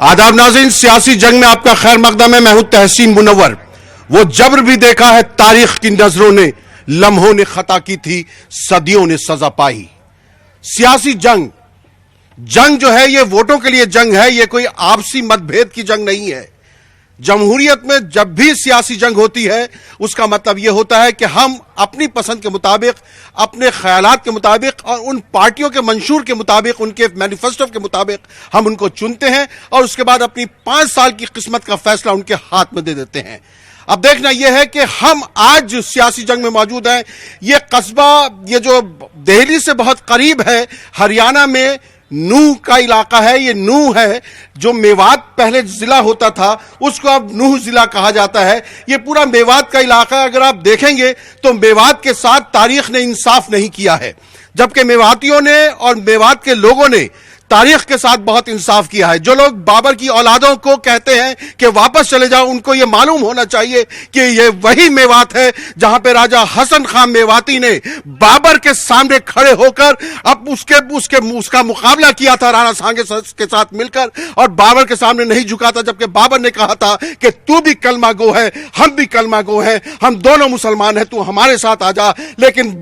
आदाब नाज़रीन, सियासी जंग में आपका खैर मकदम है। मैं हूं तहसीन मुनव्वर। वो जबर भी देखा है तारीख की नजरों ने, लम्हों ने खता की थी, सदियों ने सजा पाई। सियासी जंग जो है ये वोटों के लिए जंग है, ये कोई आपसी मतभेद की जंग नहीं है। जमहूरियत में जब भी सियासी जंग होती है उसका मतलब यह होता है कि हम अपनी पसंद के मुताबिक, अपने ख्यालात के मुताबिक और उन पार्टियों के मंशूर के मुताबिक, उनके मैनिफेस्टो के मुताबिक हम उनको चुनते हैं और उसके बाद अपनी 5 साल की किस्मत का फैसला उनके हाथ में दे देते हैं। अब देखना यह है कि हम आज सियासी जंग में मौजूद हैं। यह कस्बा, ये जो दिल्ली से बहुत करीब है, हरियाणा में नूह का इलाका है। ये नूह है जो मेवात पहले जिला होता था, उसको अब नूह जिला कहा जाता है। ये पूरा मेवात का इलाका है। अगर आप देखेंगे तो मेवात के साथ तारीख ने इंसाफ नहीं किया है, जबकि मेवातियों ने और मेवात के लोगों ने तारीख के साथ बहुत इंसाफ किया है। जो लोग बाबर की औलादों को कहते हैं कि वापस चले जाओ, उनको यह मालूम होना चाहिए कि यह वही मेवात है जहां पे राजा हसन खान मेवाती ने बाबर के सामने खड़े होकर अब उसका मुकाबला किया था राणा सांगे के साथ मिलकर, और बाबर के सामने नहीं झुका था, जबकि बाबर ने कहा था कि तू भी कलमा गो है, हम भी कलमा गो हैं, हम दोनों मुसलमान हैं, तू हमारे साथ आ जा। लेकिन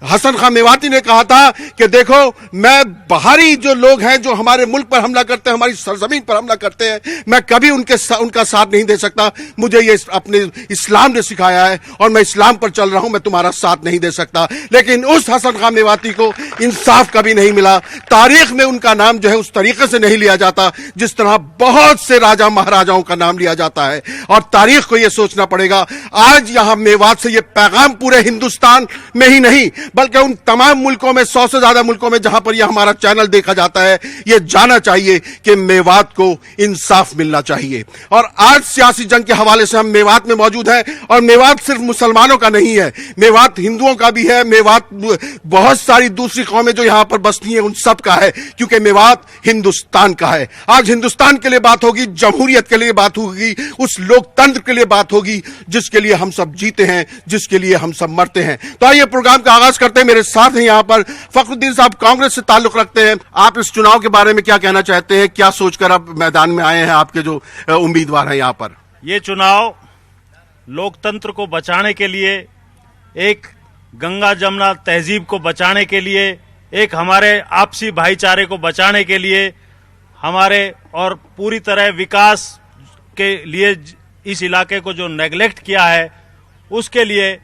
हसन खान मेवाती ने कहा था कि देखो, मैं बाहरी जो लोग हैं जो हमारे मुल्क पर हमला करते हैं, हमारी सरजमीन पर हमला करते हैं, मैं कभी उनका साथ नहीं दे सकता। मुझे ये अपने इस्लाम ने सिखाया है और मैं इस्लाम पर चल रहा हूं, मैं तुम्हारा साथ नहीं दे सकता। लेकिन उस हसन खान मेवाती को इंसाफ कभी नहीं मिला। तारीख में उनका नाम जो है उस तरीके से नहीं लिया जाता जिस तरह बहुत से राजा महाराजाओं का नाम लिया जाता है। और तारीख को यह सोचना पड़ेगा, आज यहां मेवात से यह पैगाम पूरे हिंदुस्तान में ही नहीं बल्कि उन तमाम मुल्कों में, 100 से ज्यादा मुल्कों में जहां पर यह हमारा चैनल देखा जाता है, यह जाना चाहिए कि मेवात को इंसाफ मिलना चाहिए। और आज सियासी जंग के हवाले से हम मेवात में मौजूद हैं, और मेवात सिर्फ मुसलमानों का नहीं है, मेवात हिंदुओं का भी है, मेवात बहुत सारी दूसरी कौमें जो यहां पर बसती हैं उन सब का है, क्योंकि मेवात हिंदुस्तान का है। आज हिंदुस्तान के लिए बात होगी, जमहूरियत के लिए बात होगी, उस लोकतंत्र के लिए बात होगी जिसके लिए हम सब जीते हैं, जिसके लिए हम सब मरते हैं। तो आइए प्रोग्राम का आगाज करते हैं। मेरे साथ हैं यहां पर फखरुद्दीन साहब, कांग्रेस से ताल्लुक रखते हैं। आप इस चुनाव के बारे में क्या कहना चाहते हैं? क्या सोचकर आप मैदान में आए हैं, आपके जो उम्मीदवार हैं यहां पर? ये चुनाव लोकतंत्र को बचाने के लिए, एक गंगा जमुना तहजीब को बचाने के लिए, एक हमारे आपसी भाईचारे को बचाने के लिए, हमारे और पूरी तरह विकास के लिए इस इलाके को जो नेग्लेक्ट किया है उसके लिए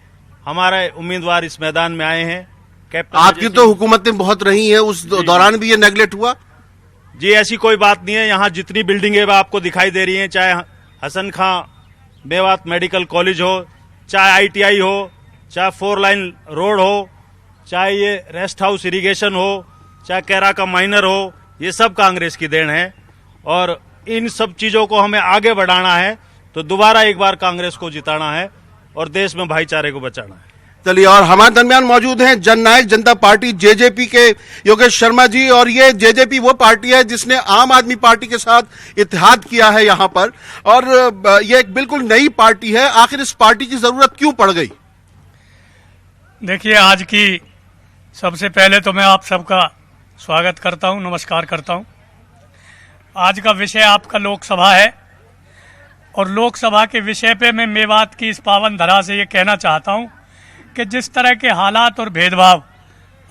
हमारे उम्मीदवार इस मैदान में आए हैं। आपकी तो हुकूमतें बहुत रही हैं, उस दौरान भी ये नेग्लेक्ट हुआ? जी, ऐसी कोई बात नहीं है। यहाँ जितनी बिल्डिंगें आपको दिखाई दे रही हैं, चाहे हसन खां मेवात मेडिकल कॉलेज हो, चाहे ITI हो, चाहे 4 लाइन रोड हो, चाहे ये रेस्ट हाउस इरिगेशन हो, चाहे कैरा का माइनर हो, ये सब कांग्रेस की देन है। और इन सब चीजों को हमें आगे बढ़ाना है तो दोबारा एक बार कांग्रेस को जिताना है और देश में भाईचारे को बचाना है। चलिए, और हमारे दरमियान मौजूद हैं जननायक जनता पार्टी JJP के योगेश शर्मा जी। और ये JJP वो पार्टी है जिसने आम आदमी पार्टी के साथ इत्तेहाद किया है यहां पर, और ये एक बिल्कुल नई पार्टी है। आखिर इस पार्टी की जरूरत क्यों पड़ गई? देखिए, आज की सबसे पहले तो मैं आप सबका स्वागत करता हूं, नमस्कार करता हूं। आज का विषय आपका लोकसभा है, और लोकसभा के विषय पे मैं मेवात की इस पावन धरा से ये कहना चाहता हूं कि जिस तरह के हालात और भेदभाव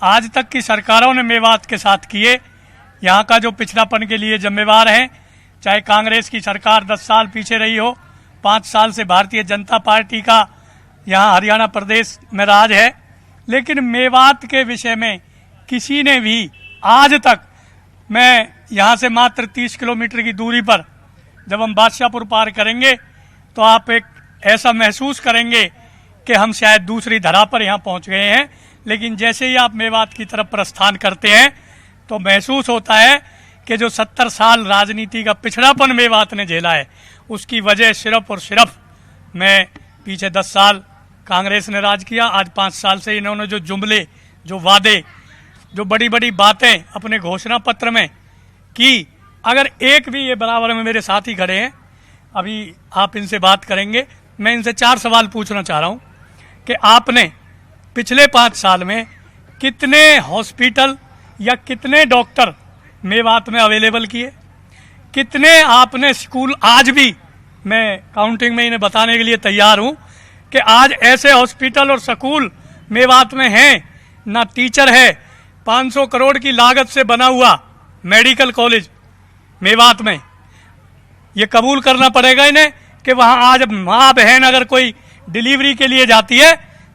आज तक की सरकारों ने मेवात के साथ किए, यहाँ का जो पिछड़ापन के लिए जिम्मेवार हैं, चाहे कांग्रेस की सरकार 10 साल पीछे रही हो, 5 साल से भारतीय जनता पार्टी का यहाँ हरियाणा प्रदेश में राज है, लेकिन मेवात के विषय में किसी ने भी आज तक, मैं यहाँ से मात्र 30 किलोमीटर की दूरी पर जब हम बादशाहपुर पार करेंगे तो आप एक ऐसा महसूस करेंगे कि हम शायद दूसरी धरा पर यहाँ पहुँच गए हैं। लेकिन जैसे ही आप मेवात की तरफ प्रस्थान करते हैं तो महसूस होता है कि जो 70 साल राजनीति का पिछड़ापन मेवात ने झेला है, उसकी वजह सिर्फ और सिर्फ, मैं पीछे 10 साल कांग्रेस ने राज किया, आज 5 साल से इन्होंने जो जुमले, जो वादे, जो बड़ी बड़ी बातें अपने घोषणा पत्र में की, अगर एक भी, ये बराबर में मेरे साथी खड़े हैं, अभी आप इनसे बात करेंगे, मैं इनसे 4 सवाल पूछना चाह रहा हूं कि आपने पिछले 5 साल में कितने हॉस्पिटल या कितने डॉक्टर मेवात में अवेलेबल किए, कितने आपने स्कूल, आज भी मैं काउंटिंग में इन्हें बताने के लिए तैयार हूं कि आज ऐसे हॉस्पिटल और स्कूल मेवात में हैं, ना टीचर है। 500 करोड़ की लागत से बना हुआ मेडिकल कॉलेज मेवात में, ये कबूल करना पड़ेगा इन्हें कि वहां आज माँ बहन अगर कोई डिलीवरी के लिए जाती है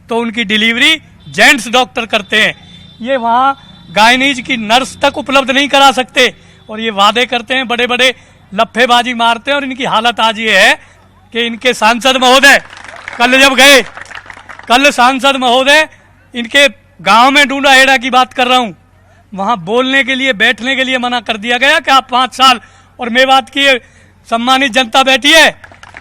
तो उनकी डिलीवरी जेंट्स डॉक्टर करते हैं। ये वहां गायनीज की नर्स तक उपलब्ध नहीं करा सकते और ये वादे करते हैं, बड़े बड़े लफ्फेबाजी मारते हैं। और इनकी हालत आज ये है कि इनके सांसद महोदय कल जब गए, कल सांसद महोदय इनके गांव में ढूंढा हेड़ा की बात कर रहा हूं, वहां बोलने के लिए, बैठने के लिए मना कर दिया गया कि आप 5 साल, और मेवात की सम्मानित जनता बैठी है,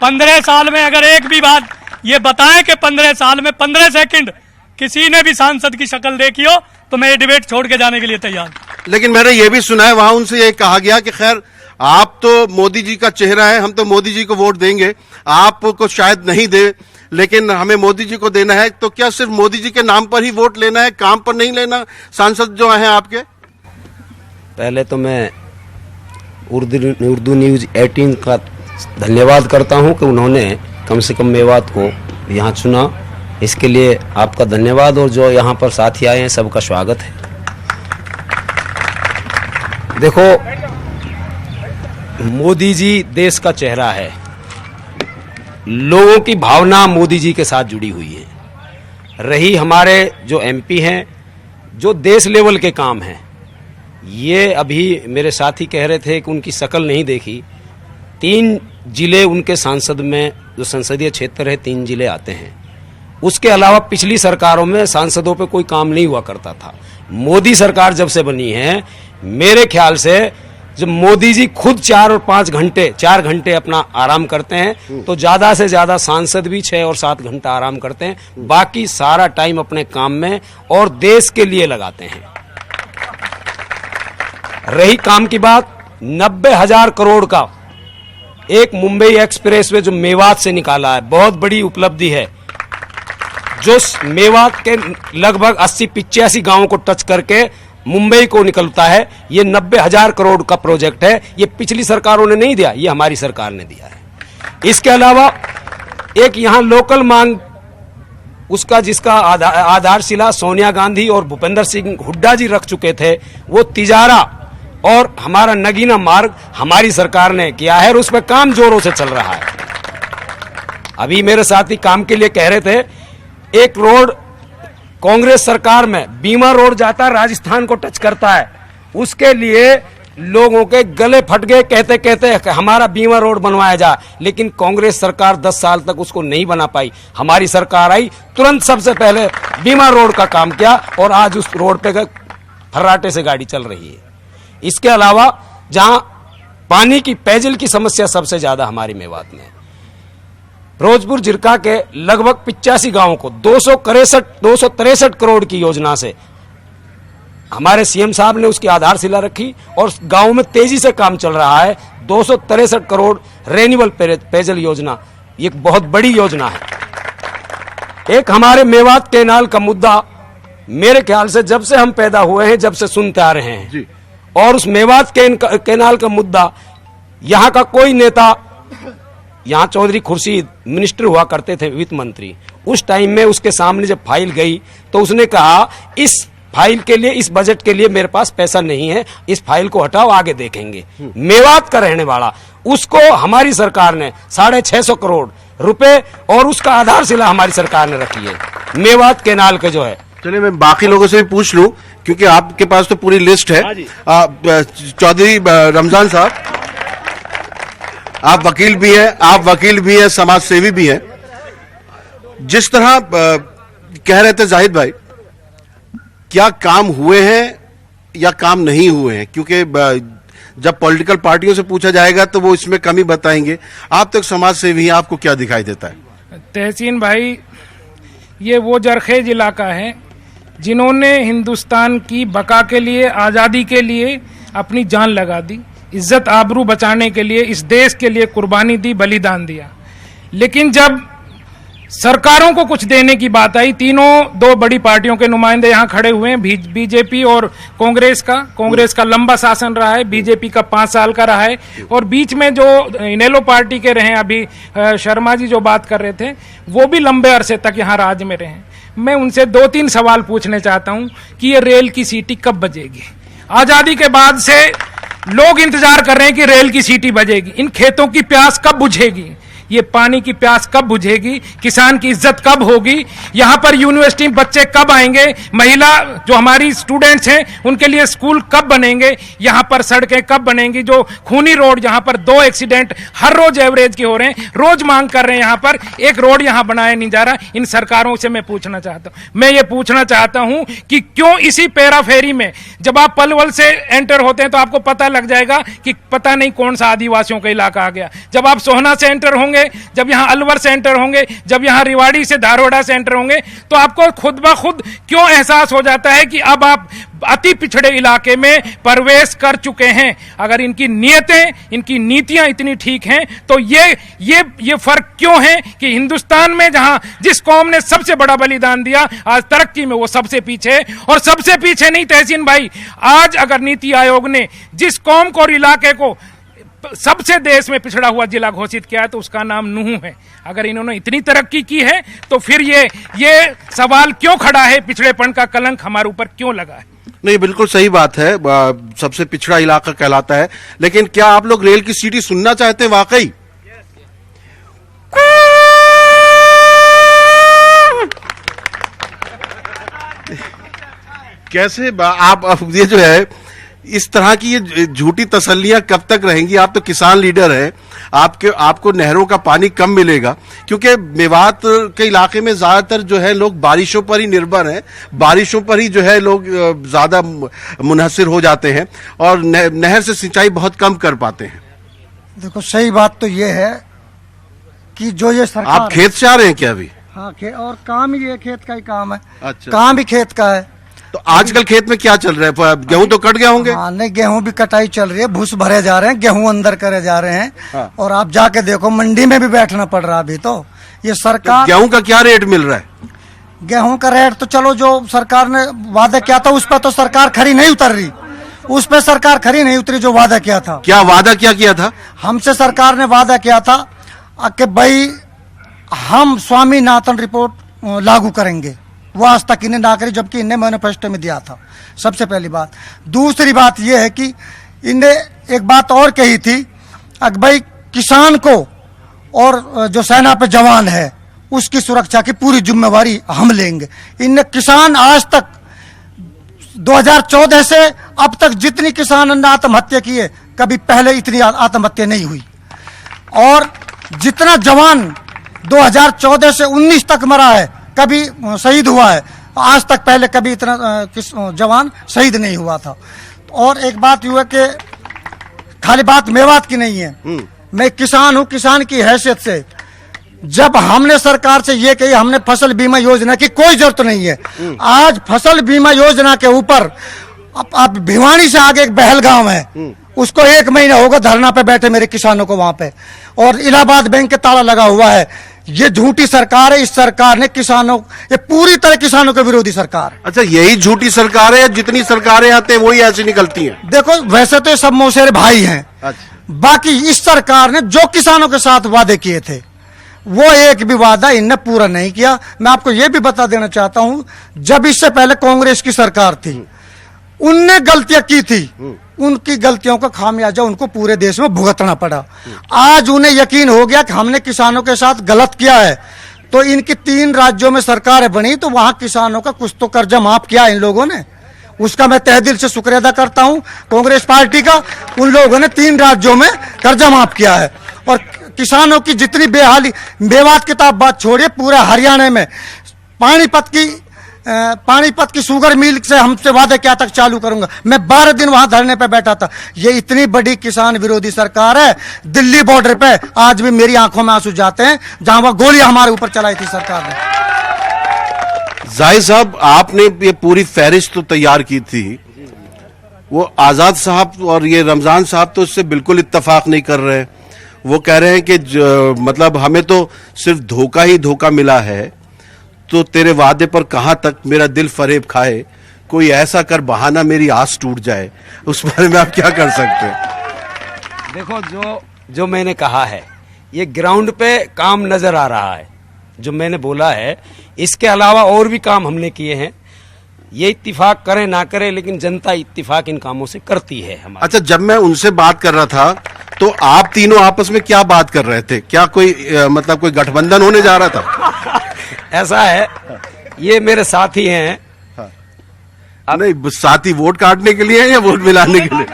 15 साल में अगर एक भी बात ये बताएं कि 15 साल में 15 सेकंड किसी ने भी सांसद की शक्ल देखी हो तो मैं ये डिबेट छोड़ के जाने के लिए तैयार हूं। लेकिन मैंने ये भी सुना है वहां उनसे ये कहा गया कि खैर आप तो मोदी जी का चेहरा है, हम तो मोदी जी को वोट देंगे, आपको शायद नहीं दे, लेकिन हमें मोदी जी को देना है। तो क्या सिर्फ मोदी जी के नाम पर ही वोट लेना है, काम पर नहीं लेना? सांसद जो हैं आपके, पहले तो मैं उर्दू न्यूज 18 का धन्यवाद करता हूं कि उन्होंने कम से कम मेवात को यहां चुना, इसके लिए आपका धन्यवाद। और जो यहां पर साथी आए हैं सबका स्वागत है। देखो, मोदी जी देश का चेहरा है, लोगों की भावना मोदी जी के साथ जुड़ी हुई है। रही हमारे जो एमपी हैं, जो देश लेवल के काम हैं, ये अभी मेरे साथी कह रहे थे कि उनकी शक्ल नहीं देखी। 3 जिले उनके सांसद में, जो संसदीय क्षेत्र है, 3 जिले आते हैं। उसके अलावा पिछली सरकारों में सांसदों पे कोई काम नहीं हुआ करता था। मोदी सरकार जब से बनी है, मेरे ख्याल से जब मोदी जी खुद 4 और 5 घंटे, 4 घंटे अपना आराम करते हैं, तो ज्यादा से ज्यादा सांसद भी 6 और 7 घंटा आराम करते हैं। बाकी सारा टाइम अपने काम में और देश के लिए लगाते हैं। रही काम की बात, 90,000 करोड़ का एक मुंबई एक्सप्रेसवे जो मेवात से निकाला है, बहुत बड़ी उपलब्धि है। जो मेवात के लगभग 80-85 गांवों को टच करके मुंबई को निकलता है, ये 90,000 करोड़ का प्रोजेक्ट है। ये पिछली सरकारों ने नहीं दिया, ये हमारी सरकार ने दिया है। इसके अलावा एक यहां लोकल मांग, उसका जिसका आधारशिला सोनिया गांधी और भूपेंद्र सिंह हुड्डा जी रख चुके थे, वो तिजारा और हमारा नगीना मार्ग हमारी सरकार ने किया है और उस पर काम जोरों से चल रहा है। अभी मेरे साथी काम के लिए कह रहे थे, एक रोड कांग्रेस सरकार में बीमा रोड जाता है, राजस्थान को टच करता है, उसके लिए लोगों के गले फट गए कहते कहते हमारा बीमा रोड बनवाया जा, लेकिन कांग्रेस सरकार 10 साल तक उसको नहीं बना पाई। हमारी सरकार आई, तुरंत सबसे पहले बीमा रोड का काम किया और आज उस रोड पे फर्राटे से गाड़ी चल रही है। इसके अलावा जहां पानी की, पेयजल की समस्या सबसे ज्यादा हमारी मेवात में, फिरोजपुर जिरका के लगभग 85 गांवों को 263 करोड़ की योजना से हमारे सीएम साहब ने उसकी आधारशिला रखी और गांव में तेजी से काम चल रहा है। 263 करोड़ रेन्यूअल पेयजल योजना, ये बहुत बड़ी योजना है। एक हमारे मेवात कैनाल का मुद्दा, मेरे ख्याल से जब से हम पैदा हुए हैं, जब से सुनते आ रहे हैं जी। और उस मेवात कैनाल का मुद्दा, यहां का कोई नेता, यहां चौधरी खुर्शीद मिनिस्टर हुआ करते थे, वित्त मंत्री, उस टाइम में उसके सामने जब फाइल गई तो उसने कहा इस फाइल के लिए, इस बजट के लिए मेरे पास पैसा नहीं है, इस फाइल को हटाओ, आगे देखेंगे। मेवात का रहने वाला, उसको हमारी सरकार ने 650 करोड़ रुपए और उसका आधारशिला हमारी सरकार ने रखी है, मेवात कैनाल के जो है। चलिए मैं बाकी लोगों से भी पूछ लूं, क्योंकि आपके पास तो पूरी लिस्ट है। चौधरी रमजान साहब, आप वकील भी हैं, समाज सेवी भी हैं। जिस तरह कह रहे थे जाहिद भाई, क्या काम हुए हैं या काम नहीं हुए हैं? क्योंकि जब पॉलिटिकल पार्टियों से पूछा जाएगा तो वो इसमें कमी बताएंगे। आप तो एक समाज सेवी हैं, आपको क्या दिखाई देता है? तहसीन भाई, ये वो जरखेज इलाका है जिन्होंने हिंदुस्तान की बका के लिए, आज़ादी के लिए अपनी जान लगा दी, इज्जत आबरू बचाने के लिए, इस देश के लिए कुर्बानी दी, बलिदान दिया। लेकिन जब सरकारों को कुछ देने की बात आई। तीनों दो बड़ी पार्टियों के नुमाइंदे यहाँ खड़े हुए हैं, बीजेपी और कांग्रेस का लंबा शासन रहा है, बीजेपी का 5 साल का रहा है, और बीच में जो इनेलो पार्टी के रहे अभी शर्मा जी जो बात कर रहे थे, वो भी लंबे अरसे तक यहाँ राज में रहे। मैं उनसे 2-3 सवाल पूछने चाहता हूँ कि ये रेल की सीटी कब बजेगी? आजादी के बाद से लोग इंतजार कर रहे हैं कि रेल की सीटी बजेगी। इन खेतों की प्यास कब बुझेगी? ये पानी की प्यास कब बुझेगी? किसान की इज्जत कब होगी? यहाँ पर यूनिवर्सिटी में बच्चे कब आएंगे? महिला जो हमारी स्टूडेंट्स हैं उनके लिए स्कूल कब बनेंगे? यहाँ पर सड़कें कब बनेंगी? जो खूनी रोड, जहाँ पर 2 एक्सीडेंट हर रोज एवरेज के हो रहे हैं, रोज मांग कर रहे हैं, यहाँ पर एक रोड यहाँ बनाया नहीं जा रहा। इन सरकारों से मैं पूछना चाहता हूँ, मैं ये पूछना चाहता हूँ कि क्यों इसी पेरा फेरी में जब आप पलवल से एंटर होते हैं तो आपको पता लग जाएगा कि पता नहीं कौन सा आदिवासियों का इलाका आ गया। जब आप सोहना से एंटर होंगे, जब यहां अलवर से एंटर होंगे, जब यहां रिवाड़ी से धारोड़ा से एंटर होंगे, तो आपको खुद ब खुद क्यों एहसास हो जाता है कि अब आप अति पिछड़े इलाके में प्रवेश कर चुके हैं। अगर इनकी नीयतें, इनकी नीतियां इतनी ठीक हैं तो ये फर्क क्यों है कि हिंदुस्तान में जहां जिस कौम ने सबसे बड़ा बलिदान दिया, आज तरक्की में वो सबसे पीछे है। और सबसे पीछे नहीं तहसीन भाई, आज अगर नीति आयोग ने जिस कौम को और इलाके को सबसे देश में पिछड़ा हुआ जिला घोषित किया है तो उसका नाम नूह है। अगर इन्होंने इतनी तरक्की की है तो फिर ये सवाल क्यों खड़ा है, पिछड़ेपन का कलंक हमारे ऊपर क्यों लगा है? नहीं, बिल्कुल सही बात है, सबसे पिछड़ा इलाका कहलाता है। लेकिन क्या आप लोग रेल की सीटी सुनना चाहते हैं वाकई? कैसे आप ये जो है इस तरह की ये झूठी तसल्लियां कब तक रहेंगी? आप तो किसान लीडर हैं, आपको नहरों का पानी कम मिलेगा, क्योंकि मेवात के इलाके में ज्यादातर जो है लोग बारिशों पर ही निर्भर हैं, बारिशों पर ही जो है लोग ज्यादा मुनहसिर हो जाते हैं और नहर से सिंचाई बहुत कम कर पाते हैं। देखो, सही बात तो ये है कि जो ये सरकार, आप खेत से आ रहे हैं क्या अभी? हाँ, और काम ही ये खेत का ही काम है। अच्छा, काम ही खेत का है। तो आजकल खेत में क्या चल रहा है? गेहूं तो कट गए होंगे? हाँ, नहीं, गेहूं भी कटाई चल रही है, भूस भरे जा रहे हैं, गेहूं अंदर करे जा रहे हैं। हाँ। और आप जाके देखो, मंडी में भी बैठना पड़ रहा अभी तो। ये सरकार, गेहूं का क्या रेट मिल रहा है? गेहूं का रेट तो चलो जो सरकार ने वादा किया था उस पर तो सरकार खरी नहीं उतर रही, उस पर सरकार खरी नहीं उतरी जो वादा किया था। क्या वादा क्या किया था? हमसे सरकार ने वादा किया था कि भाई हम स्वामीनाथन रिपोर्ट लागू करेंगे, वो आज तक इन्हें ना करी, जबकि इन्हें मैनिफेस्टो में दिया था। सबसे पहली बात। दूसरी बात यह है कि इन्हें एक बात और कही थी कि भाई किसान को और जो सेना पे जवान है उसकी सुरक्षा की पूरी जिम्मेवारी हम लेंगे। इनने किसान आज तक 2014 से अब तक जितनी किसान ने आत्महत्या की है, कभी पहले इतनी आत्महत्या नहीं हुई। और जितना जवान 2014 से 19 तक मरा है, कभी शहीद हुआ है, आज तक पहले कभी इतना जवान शहीद नहीं हुआ था। और एक बात यू है कि खाली बात मेवात की नहीं है, मैं किसान हूं, किसान की हैसियत से जब हमने सरकार से ये कही हमने फसल बीमा योजना की कोई जरूरत नहीं है, आज फसल बीमा योजना के ऊपर अब भिवानी से आगे एक बहलगांव है, उसको 1 महीना होगा धरना पे बैठे मेरे किसानों को वहां पे, और इलाहाबाद बैंक के ताला लगा हुआ है। ये झूठी सरकार है। इस सरकार ने किसानों, ये पूरी तरह किसानों के विरोधी सरकार है। अच्छा, यही झूठी सरकार है? जितनी सरकारें आते हैं वही ऐसी निकलती हैं? देखो, वैसे तो ये सब मौसेरे भाई हैं। अच्छा। बाकी इस सरकार ने जो किसानों के साथ वादे किए थे वो एक भी वादा इनने पूरा नहीं किया। मैं आपको ये भी बता देना चाहता हूं, जब इससे पहले कांग्रेस की सरकार थी, उनने गलतियां की थी, उनकी गलतियों का खामियाजा उनको पूरे देश में भुगतना पड़ा। आज उन्हें यकीन हो गया कि हमने किसानों के साथ गलत किया है, तो इनकी 3 राज्यों में सरकारें बनी तो वहां किसानों का कुछ तो कर्जा माफ किया इन लोगों ने, उसका मैं तहे दिल से शुक्रिया अदा करता हूं कांग्रेस पार्टी का। उन लोगों ने 3 राज्यों में कर्जा माफ किया है। और किसानों की जितनी बेहाली, मेवात की तो बात छोड़िए, पूरे हरियाणा में पानीपत की शुगर मिल से हमसे वादे क्या तक चालू करूंगा। मैं 12 दिन वहां धरने पे बैठा था। ये इतनी बड़ी किसान विरोधी सरकार है, दिल्ली बॉर्डर पे आज भी मेरी आंखों में आंसू जाते हैं जहां वह गोलियां हमारे ऊपर चलाई थी सरकार ने। जाहिद साहब, आपने ये पूरी फहरिस्त तो तैयार की थी, वो आजाद साहब और ये रमजान साहब तो इससे बिल्कुल इत्तेफाक नहीं कर रहे। वो कह रहे हैं कि मतलब हमें तो सिर्फ धोखा ही धोखा मिला है, तो तेरे वादे पर कहां तक मेरा दिल फरेब खाए, कोई ऐसा कर बहाना मेरी आस टूट जाए। उस बारे में आप क्या कर सकते हैं? देखो, जो मैंने कहा है ये ग्राउंड पे काम नजर आ रहा है। जो मैंने बोला है इसके अलावा और भी काम हमने किए हैं। ये इत्तिफाक करें ना करें, लेकिन जनता इत्तिफाक इन कामों से करती है हमारे। अच्छा, जब मैं उनसे बात कर रहा था तो आप तीनों आपस में क्या बात कर रहे थे? क्या कोई मतलब कोई गठबंधन होने जा रहा था? ऐसा है, ये मेरे साथी हैं। नहीं, साथी वोट काटने के लिए है या वोट मिलाने के लिए?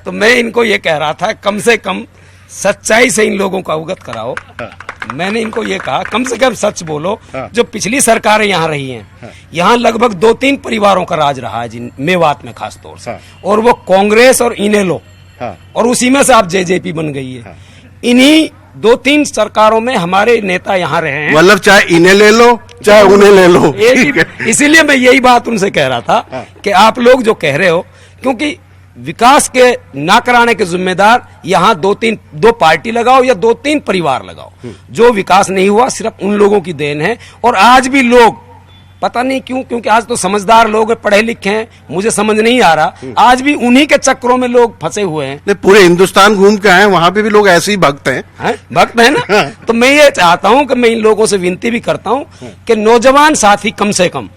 तो मैं इनको ये कह रहा था कम से कम सच्चाई से इन लोगों को अवगत कराओ। मैंने इनको ये कहा कम से कम सच बोलो। जो पिछली सरकारें यहाँ रही हैं, यहाँ लगभग 2-3 परिवारों का राज रहा है, जिन मेवात में खास तौर से, और वो कांग्रेस और इनेलो, और उसी में से आप जेजेपी बन गई है। इन्हीं 2-3 सरकारों में हमारे नेता यहाँ रहे हैं। मतलब चाहे इन्हें ले लो चाहे उन्हें ले लो। इसीलिए मैं यही बात उनसे कह रहा था कि आप लोग जो कह रहे हो, क्योंकि विकास के ना कराने के जिम्मेदार यहाँ 2 पार्टी लगाओ या 2-3 परिवार लगाओ। जो विकास नहीं हुआ सिर्फ उन लोगों की देन है। और आज भी लोग पता नहीं क्यों, क्योंकि आज तो समझदार लोग पढ़े लिखे हैं, मुझे समझ नहीं आ रहा, आज भी उन्हीं के चक्रों में लोग फंसे हुए हैं। पूरे हिंदुस्तान घूम के आए, वहां पे भी लोग ऐसे ही भक्त हैं। भक्त है ना। तो मैं ये चाहता हूं कि मैं इन लोगों से विनती भी करता हूं कि नौजवान साथी कम से कम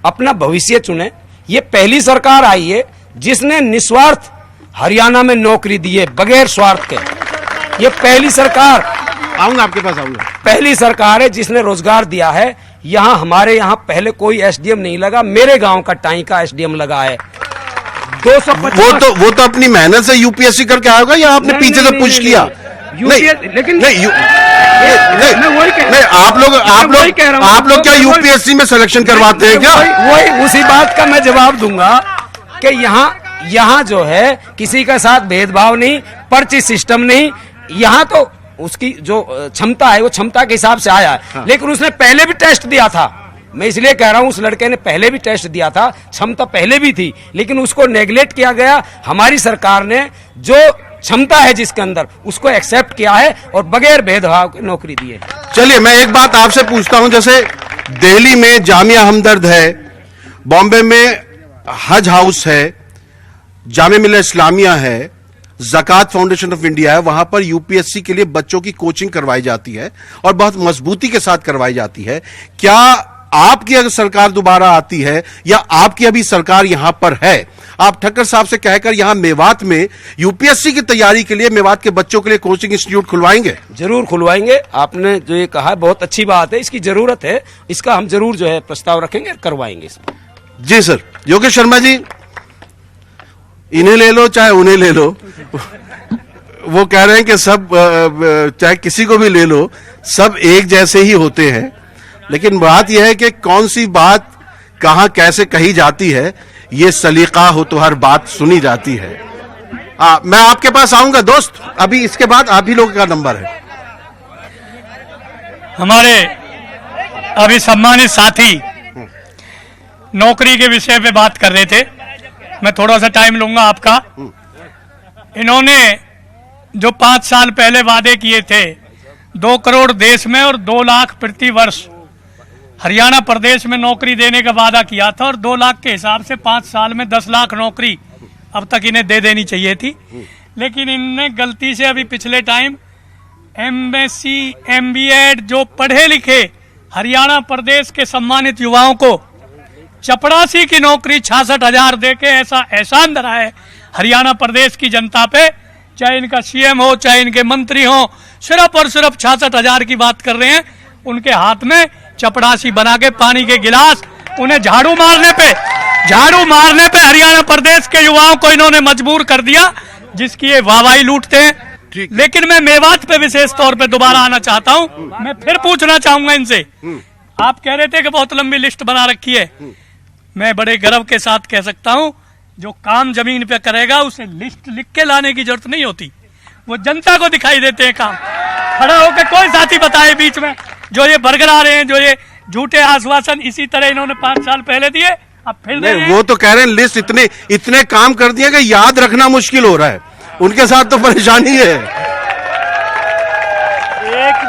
अपना भविष्य चुने। ये पहली सरकार आई है जिसने निस्वार्थ हरियाणा में नौकरी दी है, बगैर स्वार्थ के। ये पहली सरकार, आऊंगा आपके पास, आऊंगा, पहली सरकार है जिसने रोजगार दिया है। यहाँ हमारे यहाँ पहले कोई एसडीएम नहीं लगा, मेरे गांव का टाई का एसडीएम लगा है। 250 वो तो अपनी मेहनत से यूपीएससी करके आया होगा या आपने पीछे से पुश किया? लेकिन नहीं, आप लोग क्या यूपीएससी में सिलेक्शन करवाते हैं क्या? वही उसी बात का मैं जवाब दूंगा कि यहाँ जो है किसी का साथ भेदभाव नहीं, पर्ची सिस्टम नहीं। यहाँ तो उसकी जो क्षमता है वो क्षमता के हिसाब से आया है। लेकिन उसने पहले भी टेस्ट दिया था। मैं इसलिए कह रहा हूं उस लड़के ने पहले भी टेस्ट दिया था, क्षमता पहले भी थी, लेकिन उसको नेग्लेक्ट किया गया। हमारी सरकार ने जो क्षमता है जिसके अंदर, उसको एक्सेप्ट किया है और बगैर भेदभाव की नौकरी दी है। चलिए, मैं एक बात आपसे पूछता हूं, जैसे दिल्ली में जामिया हमदर्द है, बॉम्बे में हज हाउस है, जामिया मिल्लिया इस्लामिया है, ज़कात फाउंडेशन ऑफ इंडिया है, वहां पर यूपीएससी के लिए बच्चों की कोचिंग करवाई जाती है और बहुत मजबूती के साथ करवाई जाती है। क्या आपकी अगर सरकार दोबारा आती है या आपकी अभी सरकार यहां पर है, आप ठक्कर साहब से कहकर यहां मेवात में यूपीएससी की तैयारी के लिए मेवात के बच्चों के लिए कोचिंग इंस्टीट्यूट खुलवाएंगे? जरूर खुलवाएंगे। आपने जो ये कहा बहुत अच्छी बात है, इसकी जरूरत है, इसका हम जरूर जो है प्रस्ताव रखेंगे, करवाएंगे इसको। जी सर। योगेश शर्मा जी, इन्हें ले लो चाहे उन्हें ले लो, वो कह रहे हैं कि सब चाहे किसी को भी ले लो, सब एक जैसे ही होते हैं। लेकिन बात यह है कि कौन सी बात कहां कैसे कही जाती है, ये सलीका हो तो हर बात सुनी जाती है। मैं आपके पास आऊंगा दोस्त, अभी इसके बाद आप ही लोगों का नंबर है। हमारे अभी सम्मानित साथी नौकरी के विषय पे बात कर रहे थे, मैं थोड़ा सा टाइम लूंगा आपका। इन्होंने जो 5 साल पहले वादे किए थे, 2 करोड़ देश में और 2 लाख प्रति वर्ष हरियाणा प्रदेश में नौकरी देने का वादा किया था, और 2 लाख के हिसाब से 5 साल में 10 लाख नौकरी अब तक इन्हें दे देनी चाहिए थी। लेकिन इनने गलती से अभी पिछले टाइम एमएससी एमबीएड जो पढ़े लिखे हरियाणा प्रदेश के सम्मानित युवाओं को चपरासी की नौकरी 66,000 देके ऐसा एहसान धरा है हरियाणा प्रदेश की जनता पे, चाहे इनका सीएम हो चाहे इनके मंत्री हो, सिर्फ और सिर्फ 66,000 की बात कर रहे हैं। उनके हाथ में चपरासी बना के पानी के गिलास, उन्हें झाड़ू मारने पे हरियाणा प्रदेश के युवाओं को इन्होंने मजबूर कर दिया, जिसकी ये वाहवाही लूटते हैं। लेकिन मैं मेवात पे विशेष तौर पे दोबारा आना चाहता हूँ। मैं फिर पूछना चाहूंगा इनसे, आप कह रहे थे कि बहुत लंबी लिस्ट बना रखी है, मैं बड़े गर्व के साथ कह सकता हूं, जो काम जमीन पे करेगा उसे लिस्ट लिख के लाने की जरूरत नहीं होती, वो जनता को दिखाई देते हैं काम। खड़ा होकर कोई साथी बताए बीच में, जो ये बरगला रहे हैं, जो ये झूठे आश्वासन इसी तरह इन्होंने 5 साल पहले दिए, अब फिर दे रहे हैं। वो तो कह रहे हैं लिस्ट इतने काम कर दिए कि याद रखना मुश्किल हो रहा है, उनके साथ तो परेशानी है।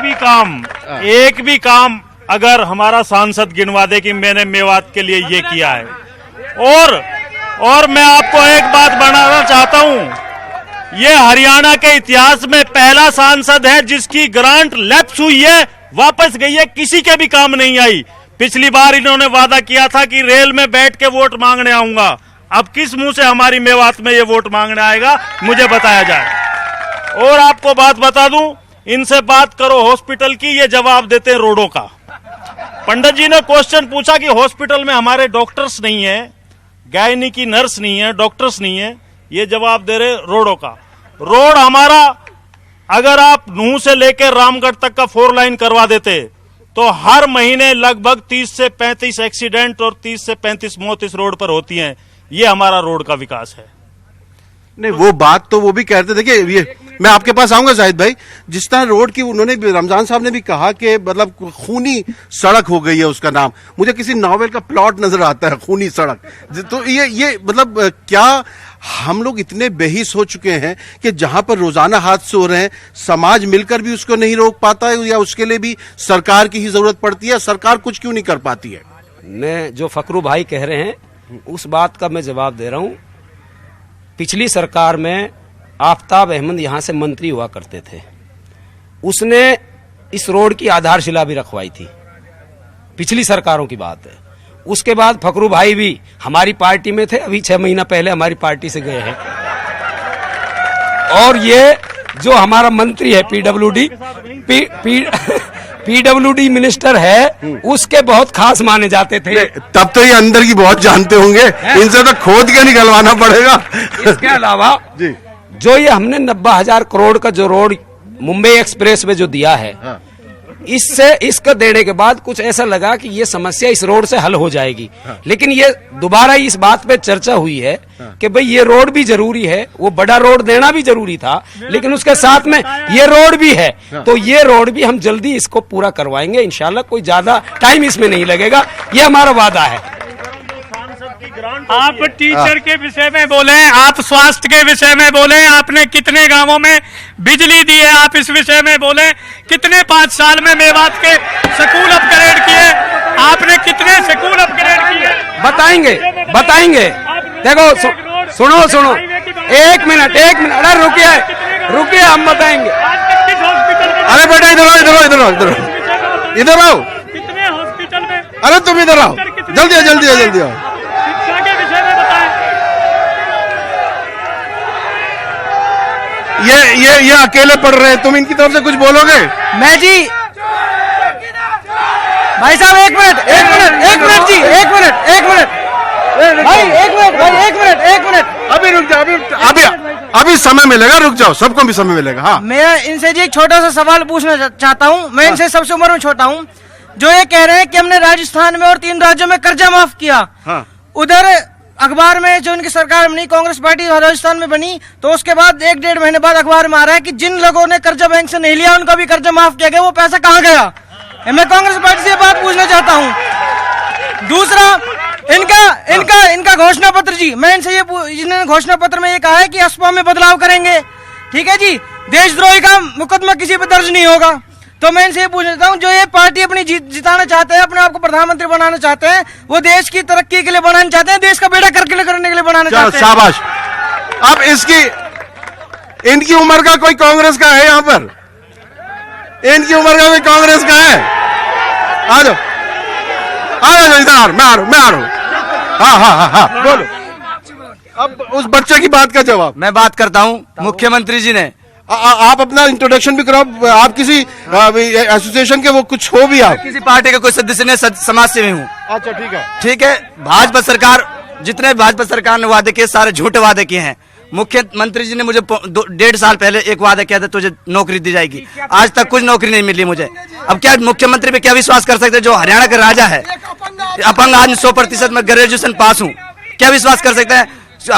एक भी काम अगर हमारा सांसद गिनवा दे कि मैंने मेवात के लिए ये किया है। और मैं आपको एक बात बताना चाहता हूं, ये हरियाणा के इतिहास में पहला सांसद है जिसकी ग्रांट लैप्स हुई है, वापस गई है, किसी के भी काम नहीं आई। पिछली बार इन्होंने वादा किया था कि रेल में बैठ के वोट मांगने आऊंगा, अब किस मुंह से हमारी मेवात में ये वोट मांगने आएगा, मुझे बताया जाए। और आपको बात बता दूं, इनसे बात करो हॉस्पिटल की, ये जवाब देते हैं रोडों का। पंडित जी ने क्वेश्चन पूछा कि हॉस्पिटल में हमारे डॉक्टर्स नहीं है, गायनी की नर्स नहीं है, डॉक्टर्स नहीं है, ये जवाब दे रहे रोडों का। रोड हमारा अगर आप नूह से लेकर रामगढ़ तक का 4 लाइन करवा देते तो हर महीने लगभग 30 से 35 एक्सीडेंट और 30 से 35 मौत इस रोड पर होती हैं। ये हमारा रोड का विकास है। नहीं, वो बात तो वो भी कहते, देखिए ये मैं आपके पास आऊंगा जाहिद भाई, जिस तरह रोड की उन्होंने रमजान साहब ने भी कहा कि मतलब खूनी सड़क हो गई है, उसका नाम मुझे किसी नॉवेल का प्लॉट नजर आता है, खूनी सड़क। तो ये मतलब क्या हम लोग इतने बेहिस हो चुके हैं कि जहां पर रोजाना हादसे हो रहे हैं, समाज मिलकर भी उसको नहीं रोक पाता है, या उसके लिए भी सरकार की ही जरूरत पड़ती है? सरकार कुछ क्यों नहीं कर पाती है? मैं जो फकरू भाई कह रहे हैं उस बात का मैं जवाब दे रहा हूं। पिछली सरकार में आफ्ताब अहमद यहां से मंत्री हुआ करते थे, उसने इस रोड की आधारशिला भी रखवाई थी, पिछली सरकारों की बात है। उसके बाद फकरू भाई भी हमारी पार्टी में थे, अभी 6 महीना पहले हमारी पार्टी से गए हैं। और ये जो हमारा मंत्री है पीडब्ल्यूडी मिनिस्टर है, उसके बहुत खास माने जाते थे। तब तो ये अंदर की बहुत जानते होंगे, इनसे तो खोद के निकलवाना पड़ेगा। इसके अलावा जी, जो ये हमने 90,000 करोड़ का जो रोड मुंबई एक्सप्रेस वे जो दिया है, इसको देने के बाद कुछ ऐसा लगा कि ये समस्या इस रोड से हल हो जाएगी। लेकिन ये दोबारा इस बात पे चर्चा हुई है कि भाई ये रोड भी जरूरी है, वो बड़ा रोड देना भी जरूरी था, लेकिन उसके साथ में ये रोड भी है, तो ये रोड भी हम जल्दी इसको पूरा करवाएंगे इंशाल्लाह। कोई ज्यादा टाइम इसमें नहीं लगेगा, ये हमारा वादा है। आप टीचर के विषय में बोले, आप स्वास्थ्य के विषय में बोले, आपने कितने गांवों में बिजली दी है, आप इस विषय में बोले, कितने 5 साल में मेवात के स्कूल अपग्रेड किए, आपने कितने स्कूल अपग्रेड किए, बताएंगे। देखो सुनो, एक मिनट, अरे रुकिए, हम बताएंगे। अरे बेटा इधर आओ, कितने हॉस्पिटल में, अरे तुम इधर आओ, जल्दी आओ। ये अकेले पढ़ रहे हैं, तुम इनकी तरफ से कुछ बोलोगे? मैं जी भाई साहब एक मिनट जी, एक मिनट अभी रुक जाओ, अभी समय मिलेगा, रुक जाओ, सबको भी समय मिलेगा। हाँ, मैं इनसे जी एक छोटा सा सवाल पूछना चाहता हूँ। मैं इनसे सबसे उम्र में छोटा हूँ, जो ये कह रहे हैं कि हमने राजस्थान में और 3 राज्यों में कर्जा माफ किया। हाँ। उधर अखबार में जो उनकी सरकार बनी, कांग्रेस पार्टी राजस्थान में बनी, तो उसके बाद 1-1.5 महीने बाद अखबार में आ रहा है कि जिन लोगों ने कर्जा बैंक से नहीं लिया उनका भी कर्जा माफ किया गया, वो पैसा कहाँ गया? मैं कांग्रेस पार्टी से बात पूछना चाहता हूँ। दूसरा, इनका घोषणा पत्र जी, मैं इनसे इन्होंने घोषणा पत्र में ये कहा है कि अस्पा में बदलाव करेंगे, ठीक है जी, देशद्रोही का मुकदमा किसी पर दर्ज नहीं होगा। तो मैं इनसे ये पूछता हूँ, जो ये पार्टी अपनी जिताना चाहते हैं, अपने आप को प्रधानमंत्री बनाना चाहते हैं, वो देश की तरक्की के लिए बनाना चाहते हैं, देश का बेड़ा करके करने के लिए बनाना चाहते हैं। शाबाश। अब इनकी उम्र का कोई कांग्रेस का है यहाँ पर? इनकी उम्र का कोई कांग्रेस का है? आ जाओ इधर, मैं आ रहा हूँ। हाँ, बोलो। अब उस बच्चे की बात का जवाब मैं बात करता हूँ। मुख्यमंत्री जी ने आप अपना इंट्रोडक्शन भी कराओ। आप किसी एसोसिएशन के वो कुछ हो भी? आप किसी पार्टी के कोई सदस्य ने, समाज सेवी हूँ। अच्छा, ठीक है। भाजपा सरकार, जितने भाजपा सरकार ने वादे किए सारे झूठे वादे किए हैं। मुख्यमंत्री जी ने मुझे 1.5 साल पहले एक वादा किया था, तुझे नौकरी दी जाएगी, आज तक कुछ नौकरी नहीं मिली मुझे। अब क्या मुख्यमंत्री पे क्या विश्वास कर सकते हैं, जो हरियाणा का राजा है, अपंग, आज 100% में ग्रेजुएशन पास हूँ, क्या विश्वास कर सकते हैं?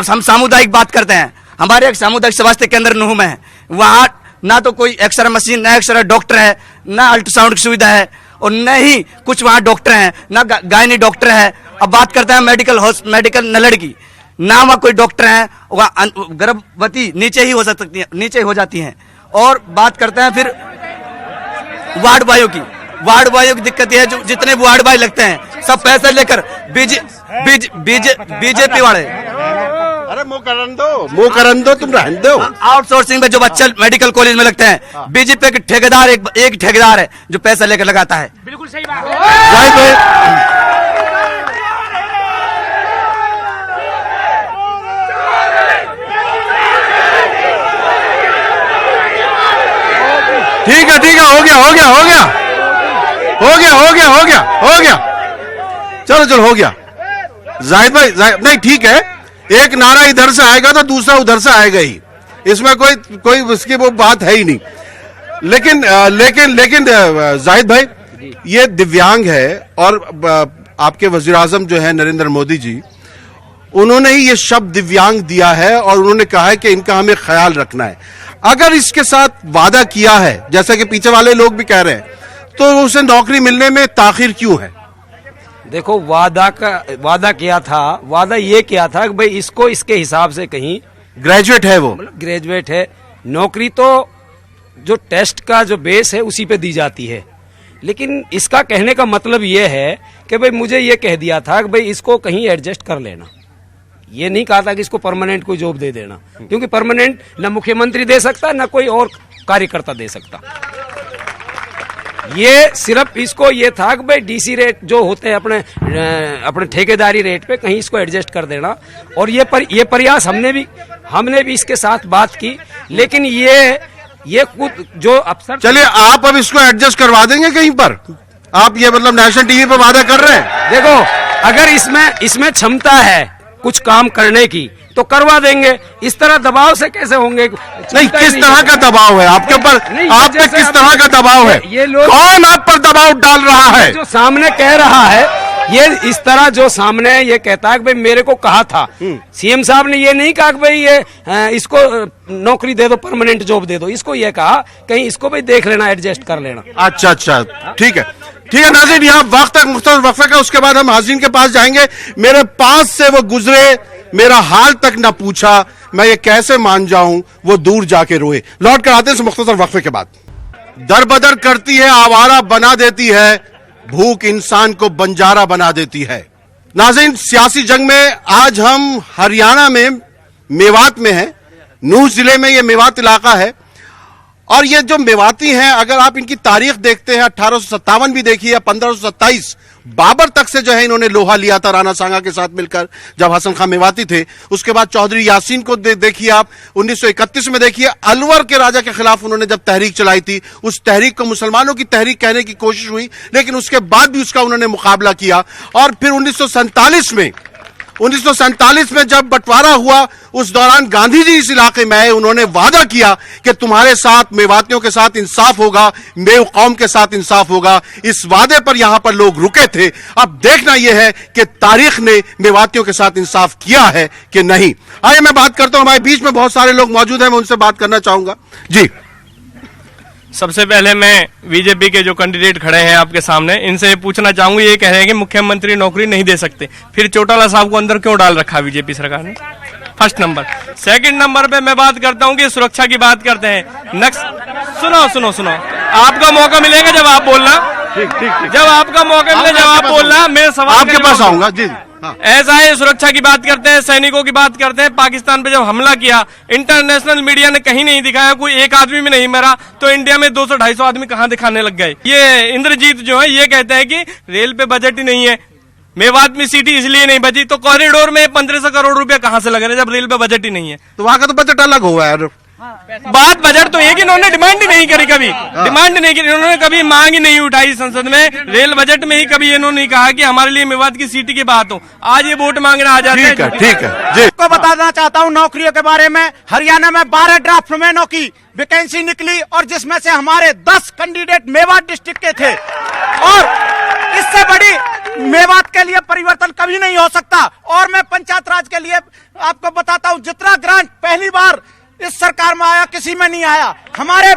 हम सामुदायिक बात करते हैं, हमारे एक सामुदायिक स्वास्थ्य केंद्र नूह में है, वहाँ ना तो कोई एक्सरे मशीन, ना एक्सरे डॉक्टर है, ना अल्ट्रासाउंड की सुविधा है, और न ही कुछ वहाँ डॉक्टर हैं, ना गायनी डॉक्टर है। अब बात करते हैं मेडिकल नलड़ की, ना वहाँ कोई डॉक्टर है, वहाँ गर्भवती नीचे ही हो सकती है, नीचे हो जाती हैं। और बात करते हैं फिर वार्ड बॉयों की दिक्कत यह है, जो जितने वार्ड बॉय लगते हैं सब पैसे लेकर बीजेपी वाले अरे मुंह करन दो तुम रहने दो। आउटसोर्सिंग में जो बच्चे मेडिकल कॉलेज में लगते हैं, बीजेपी के ठेकेदार एक ठेकेदार है जो पैसा लेकर लगाता है। बिल्कुल सही बात है। जाहिद भाई, ठीक है हो गया चलो हो गया। जाहिद भाई नहीं ठीक है, एक नारा इधर से आएगा तो दूसरा उधर से आएगा ही, इसमें कोई उसकी वो बात है ही नहीं। लेकिन जाहिद भाई, ये दिव्यांग है और आपके वजीर आजम जो है नरेंद्र मोदी जी, उन्होंने ही ये शब्द दिव्यांग दिया है और उन्होंने कहा है कि इनका हमें ख्याल रखना है। अगर इसके साथ वादा किया है, जैसा कि पीछे वाले लोग भी कह रहे हैं, तो उसे नौकरी मिलने में ताखिर क्यों है? देखो, वादा किया था, वादा ये किया था कि भाई इसको इसके हिसाब से कहीं ग्रेजुएट है, वो ग्रेजुएट है, नौकरी तो जो टेस्ट का जो बेस है उसी पे दी जाती है। लेकिन इसका कहने का मतलब ये है कि भाई मुझे ये कह दिया था कि भाई इसको कहीं एडजस्ट कर लेना, ये नहीं कहा था कि इसको परमानेंट कोई जॉब दे देना, क्योंकि परमानेंट न मुख्यमंत्री दे सकता न कोई और कार्यकर्ता दे सकता। ये सिर्फ इसको ये था कि भाई डीसी रेट जो होते हैं अपने ठेकेदारी रेट पे कहीं इसको एडजस्ट कर देना। और ये प्रयास हमने भी इसके साथ बात की, लेकिन ये खुद जो अफसर, चलिए आप अब इसको एडजस्ट करवा देंगे कहीं पर? आप ये मतलब नेशनल टीवी पर वादा कर रहे हैं? देखो, अगर इसमें क्षमता है कुछ काम करने की तो करवा देंगे। इस तरह दबाव से कैसे होंगे? नहीं, किस तरह का दबाव है आपके ऊपर? आप पे किस तरह का दबाव है? ये लोग, कौन आप पर दबाव डाल रहा है? जो सामने कह रहा है, ये इस तरह जो सामने ये कहता है कि भाई मेरे को कहा था, सीएम साहब ने ये नहीं कहा कि भाई ये इसको नौकरी दे दो, परमानेंट जॉब दे दो। इसको ये कहा कहीं इसको भाई देख लेना, एडजस्ट कर लेना। अच्छा, ठीक है नाज़रीन, यहाँ वक्त तक मुख्तसर वक्फे का, उसके बाद हम हाज़रीन के पास जाएंगे। मेरे पास से वो गुजरे, मेरा हाल तक न पूछा, मैं ये कैसे मान जाऊं, वो दूर जाके रोए। लौट कर आते हैं मुख्तसर वक्फे के बाद। दर बदर करती है, आवारा बना देती है, भूख इंसान को बंजारा बना देती है। नाज़रीन, सियासी जंग में आज हम हरियाणा में मेवात में हैं। नूह जिले में ये मेवात इलाका है और ये जो मेवाती हैं, अगर आप इनकी तारीख देखते हैं, 1857 भी देखिए या 1527, बाबर तक से जो है इन्होंने लोहा लिया था राणा सांगा के साथ मिलकर, जब हसन खां मेवाती थे। उसके बाद चौधरी यासीन को देखिए आप, 1931 में देखिए अलवर के राजा के खिलाफ उन्होंने जब तहरीक चलाई थी, उस तहरीक को मुसलमानों की तहरीक कहने की कोशिश हुई, लेकिन उसके बाद भी उसका उन्होंने मुकाबला किया। और फिर 1947 में जब बंटवारा हुआ, उस दौरान गांधी जी इस इलाके में आए, उन्होंने वादा किया कि तुम्हारे साथ, मेवातियों के साथ इंसाफ होगा, मेव कौम के साथ इंसाफ होगा। इस वादे पर यहां पर लोग रुके थे। अब देखना यह है कि तारीख ने मेवातियों के साथ इंसाफ किया है कि नहीं। आइए मैं बात करता हूं, हमारे बीच में बहुत सारे लोग मौजूद हैं, मैं उनसे बात करना चाहूंगा। जी, सबसे पहले मैं बीजेपी के जो कैंडिडेट खड़े हैं आपके सामने, इनसे पूछना चाहूंगा, ये कह रहे हैं कि मुख्यमंत्री नौकरी नहीं दे सकते, फिर चौटाला साहब को अंदर क्यों डाल रखा बीजेपी सरकार ने? First number. सेकंड नंबर पे मैं बात करता हूं कि सुरक्षा की बात करते हैं। सुनो, आपका मौका मिलेगा जब आप बोलना, जब आपका मौका मिले जब आप बोलना, मैं सवाल आपके पास आऊंगा। जी, ऐसा है, सुरक्षा की बात करते हैं, सैनिकों की बात करते हैं। पाकिस्तान पे जब हमला किया, इंटरनेशनल मीडिया ने कहीं नहीं दिखाया, कोई एक आदमी भी नहीं मरा, तो इंडिया में 200-250 आदमी कहां दिखाने लग गए। ये इंद्रजीत जो है ये कहते हैं कि रेल पे बजट ही नहीं है, मेवात में सीटी इसलिए नहीं बची, तो कॉरिडोर में 1500 करोड़ रुपया कहां से लग रहे हैं जब रेल पे बजट ही नहीं है? तो वहां का तो बजट अलग हुआ है। बात बजट तो है कि इन्होंने डिमांड ही नहीं करी, कभी डिमांड नहीं करी, इन्होंने कभी मांग ही नहीं उठाई संसद में। रेल बजट में ही कभी इन्होंने कहा कि हमारे लिए मेवात की सीटी की बात हो। आज ये वोट मांगने आ जाते हैं। ठीक है जी। आपको बताना चाहता हूं नौकरियों के बारे में। हरियाणा में 12 ड्राफ्ट मैनों की वैकेंसी निकली और जिसमें से हमारे 10 कैंडिडेट मेवात डिस्ट्रिक्ट के थे, और इससे बड़ी मेवात के लिए परिवर्तन कभी नहीं हो सकता। और मैं पंचायत राज के लिए आपको बताता हूं, जितना ग्रांट पहली बार इस सरकार में आया, किसी में नहीं आया। हमारे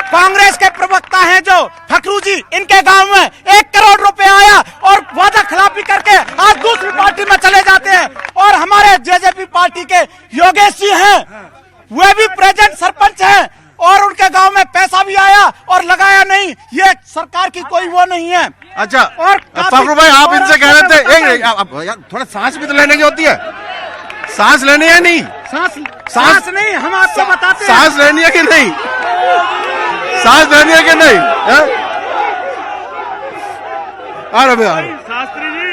कांग्रेस के प्रवक्ता हैं जो फखरू जी, इनके गांव में 1 करोड़ रुपए आया और वादा खिलाफी करके आज दूसरी पार्टी में चले जाते हैं। और हमारे जेजेपी पार्टी के योगेश जी हैं, वे भी प्रेजेंट सरपंच हैं और उनके गांव में पैसा भी आया और लगाया नहीं, ये सरकार की कोई वो नहीं है। अच्छा और फखरू भाई, आप इनसे कह रहे थे यार थोड़ा सांस भी तो लेने की होती है, सांस लेनी है नहीं? सांस नहीं, हम आपको बताते हैं। सांस लेनी है कि नहीं? सांस लेनी है कि नहीं? अरे भाई शास्त्री जी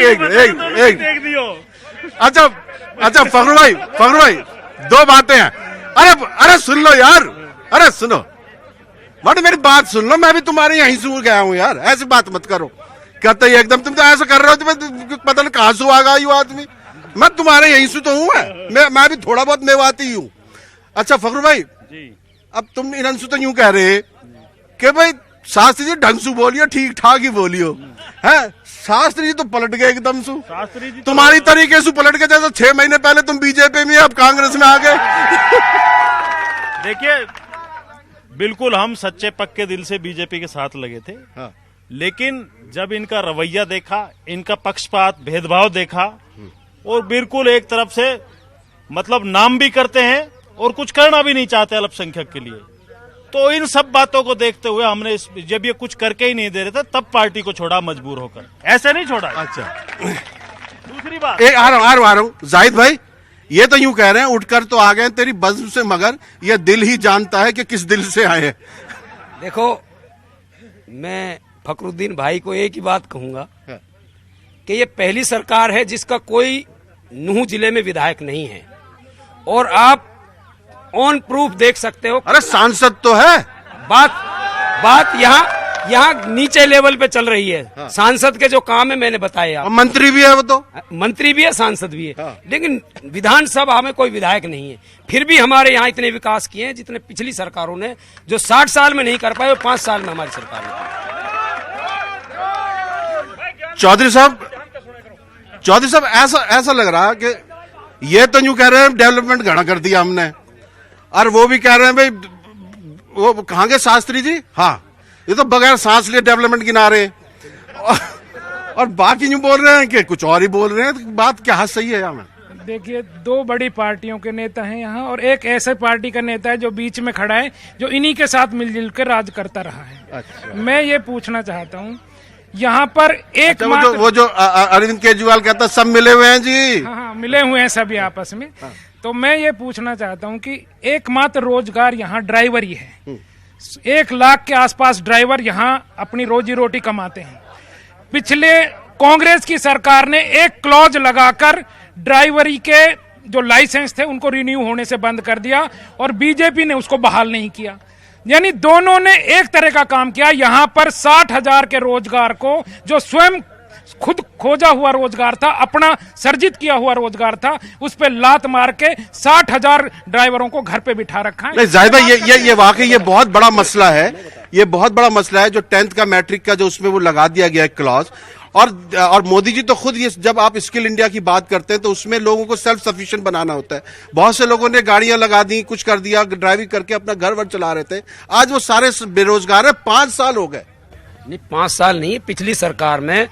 एक देख दियो। अच्छा फखरू भाई दो बातें हैं। अरे सुन लो यार, अरे सुनो बट मेरी बात सुन लो, मैं भी तुम्हारे यहीं से गया हूँ यार, ऐसी बात मत करो। कहते ही एकदम तुम तो ऐसा कर रहे हो, तुम्हें पता नहीं कहां से आ गया यू आदमी। मैं तुम्हारे यहीं से तो हूँ, मैं भी थोड़ा बहुत मेवाती हूँ। अच्छा फखरू भाई जी, अब तुम इन्होंने से तो यूं कह रहे कि भाई शास्त्री जी ढंग से बोलियो, ठीक ठाक ही बोलियो, है? शास्त्री जी तो पलट गए एकदम से, शास्त्री जी तुम्हारी तरीके से पलट गए, जैसे 6 महीने पहले तुम बीजेपी में अब कांग्रेस में आ गए। देखिए, बिल्कुल हम सच्चे पक्के दिल से बीजेपी के साथ लगे थे। हाँ। लेकिन जब इनका रवैया देखा, इनका पक्षपात भेदभाव देखा, और बिल्कुल एक तरफ से मतलब नाम भी करते हैं और कुछ करना भी नहीं चाहते अल्पसंख्यक के लिए, तो इन सब बातों को देखते हुए हमने जब ये कुछ करके ही नहीं दे रहे थे तब पार्टी को छोड़ा मजबूर होकर, ऐसे नहीं छोड़ा। अच्छा दूसरी बात, आ रहा हूँ जाहिद भाई, ये तो यूं कह रहे हैं उठकर तो आ गए तेरी बज़्म से, मगर ये दिल ही जानता है कि किस दिल से आए हैं। देखो, मैं फखरुद्दीन भाई को एक ही बात कहूंगा कि ये पहली सरकार है जिसका कोई नूह जिले में विधायक नहीं है, और आप ऑन प्रूफ देख सकते हो। अरे सांसद तो है। बात यहाँ नीचे लेवल पे चल रही है। हाँ। सांसद के जो काम है मैंने बताए, आप मंत्री भी है, वो तो मंत्री भी है, सांसद भी है। हाँ। लेकिन विधानसभा में कोई विधायक नहीं है। फिर भी हमारे यहाँ इतने विकास किए हैं जितने पिछली सरकारों ने, जो 60 साल में नहीं कर पाए, वो 5 साल में हमारी सरकार ने। चौधरी साहब ऐसा लग रहा है कि ये तो यूं कह रहे हैं डेवलपमेंट घना कर दिया हमने, और वो भी कह रहे हैं भाई वो कहाँ गए शास्त्री जी, हाँ ये तो बगैर सांस लिए डेवलपमेंट गिना रहे, और बाकी यूं बोल रहे हैं कि कुछ और ही बोल रहे हैं। बात क्या सही है यहाँ? देखिए, 2 बड़ी पार्टियों के नेता हैं यहाँ, और एक ऐसे पार्टी का नेता है जो बीच में खड़ा है, जो इन्हीं के साथ मिलजुल कर राज करता रहा है। अच्छा। मैं ये पूछना चाहता हूँ, यहाँ पर एक वो जो अरविंद केजरीवाल कहता है सब मिले हुए हैं जी। हाँ, मिले हुए हैं सभी आपस में। हाँ। तो मैं ये पूछना चाहता हूँ कि एकमात्र रोजगार यहाँ ड्राइवर ही है। 1 लाख के आसपास ड्राइवर यहाँ अपनी रोजी रोटी कमाते हैं। पिछले कांग्रेस की सरकार ने एक क्लॉज लगाकर ड्राइवरी के जो लाइसेंस थे उनको रिन्यू होने से बंद कर दिया, और बीजेपी ने उसको बहाल नहीं किया। यानी दोनों ने एक तरह का काम किया। यहाँ पर 60,000 के रोजगार को, जो स्वयं खुद खोजा हुआ रोजगार था, अपना सर्जित किया हुआ रोजगार था, उस पे लात मार के 60,000 ड्राइवरों को घर पे बिठा रखा है। नहीं जाहिद भाई, ये वाकई ये बहुत बड़ा मसला है, ये बहुत बड़ा मसला है जो 10th का मैट्रिक का जो उसमें वो लगा दिया गया है क्लॉज। और मोदी जी तो खुद ये, जब आप स्किल इंडिया की बात करते हैं तो उसमें लोगों को सेल्फ सफिशिएंट बनाना होता है। बहुत से लोगों ने गाड़ियां लगा दी, कुछ कर दिया, ड्राइविंग करके अपना घर वर चला रहे थे, आज वो सारे बेरोजगार है। 5 साल हो गए। नहीं, 5 साल नहीं, पिछली सरकार में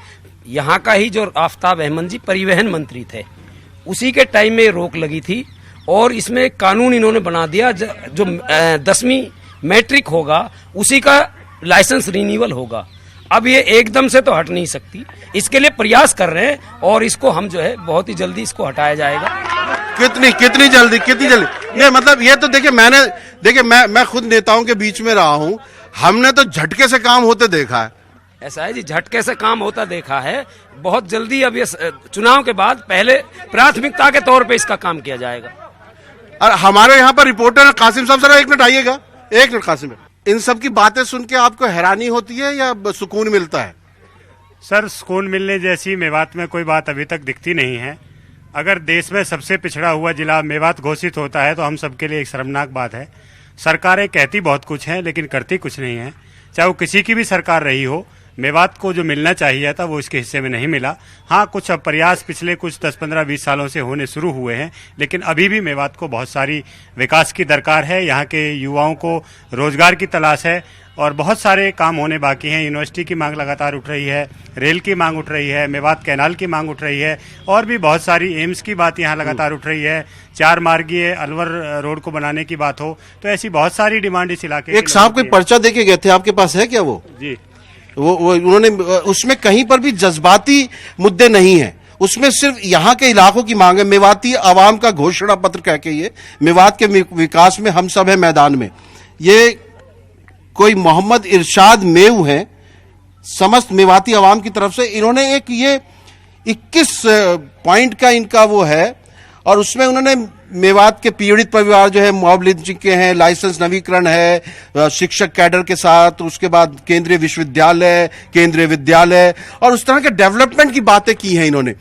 यहाँ का ही जो आफ्ताब अहमद जी परिवहन मंत्री थे, उसी के टाइम में रोक लगी थी, और इसमें कानून इन्होंने बना दिया, जो 10वीं मैट्रिक होगा उसी का लाइसेंस रिन्यूअल होगा। अब ये एकदम से तो हट नहीं सकती, इसके लिए प्रयास कर रहे हैं, और इसको हम जो है बहुत ही जल्दी इसको हटाया जाएगा। कितनी जल्दी? नहीं मतलब ये तो देखिए, मैं खुद नेताओं के बीच में रहा हूं, हमने तो झटके से काम होते देखा है। ऐसा है जी, झटके से काम होता देखा है। बहुत जल्दी अब ये चुनाव के बाद पहले प्राथमिकता के तौर पे इसका काम किया जाएगा। और हमारे यहाँ पर रिपोर्टर कासिम साहब, जरा 1 मिनट आइएगा, 1 मिनट कासिम। इन सब की बातें सुन के आपको हैरानी होती है या सुकून मिलता है? सर, सुकून मिलने जैसी मेवात में कोई बात अभी तक दिखती नहीं है। अगर देश में सबसे पिछड़ा हुआ जिला मेवात घोषित होता है तो हम सबके लिए एक शर्मनाक बात है। सरकारें कहती बहुत कुछ हैं लेकिन करती कुछ नहीं है, चाहे वो किसी की भी सरकार रही हो। मेवात को जो मिलना चाहिए था वो इसके हिस्से में नहीं मिला। हाँ, कुछ अब प्रयास पिछले कुछ 10, 15, 20 सालों से होने शुरू हुए हैं, लेकिन अभी भी मेवात को बहुत सारी विकास की दरकार है। यहाँ के युवाओं को रोजगार की तलाश है और बहुत सारे काम होने बाकी हैं। यूनिवर्सिटी की मांग लगातार उठ रही है, रेल की मांग उठ रही है, मेवात कैनाल की मांग उठ रही है और भी बहुत सारी एम्स की बात यहाँ लगातार उठ रही है। 4 मार्गीय अलवर रोड को बनाने की बात हो, तो ऐसी बहुत सारी डिमांड इस इलाके। एक साहब कोई पर्चा देके गए थे, आपके पास है क्या वो? जी, वो उन्होंने उसमें कहीं पर भी जज्बाती मुद्दे नहीं है, उसमें सिर्फ यहाँ के इलाकों की मांग है। मेवाती आवाम का घोषणा पत्र कह के ये मेवात के विकास में हम सब है मैदान में, ये कोई मोहम्मद इरशाद मेव हैं समस्त मेवाती आवाम की तरफ से। इन्होंने एक ये 21 पॉइंट का इनका वो है और उसमें उन्होंने मेवात के पीड़ित परिवार जो है मॉब लिंचिंग के हैं, लाइसेंस नवीकरण है शिक्षक कैडर के साथ, उसके बाद केंद्रीय विश्वविद्यालय, केंद्रीय विद्यालय और उस तरह के डेवलपमेंट की बातें की हैं इन्होंने।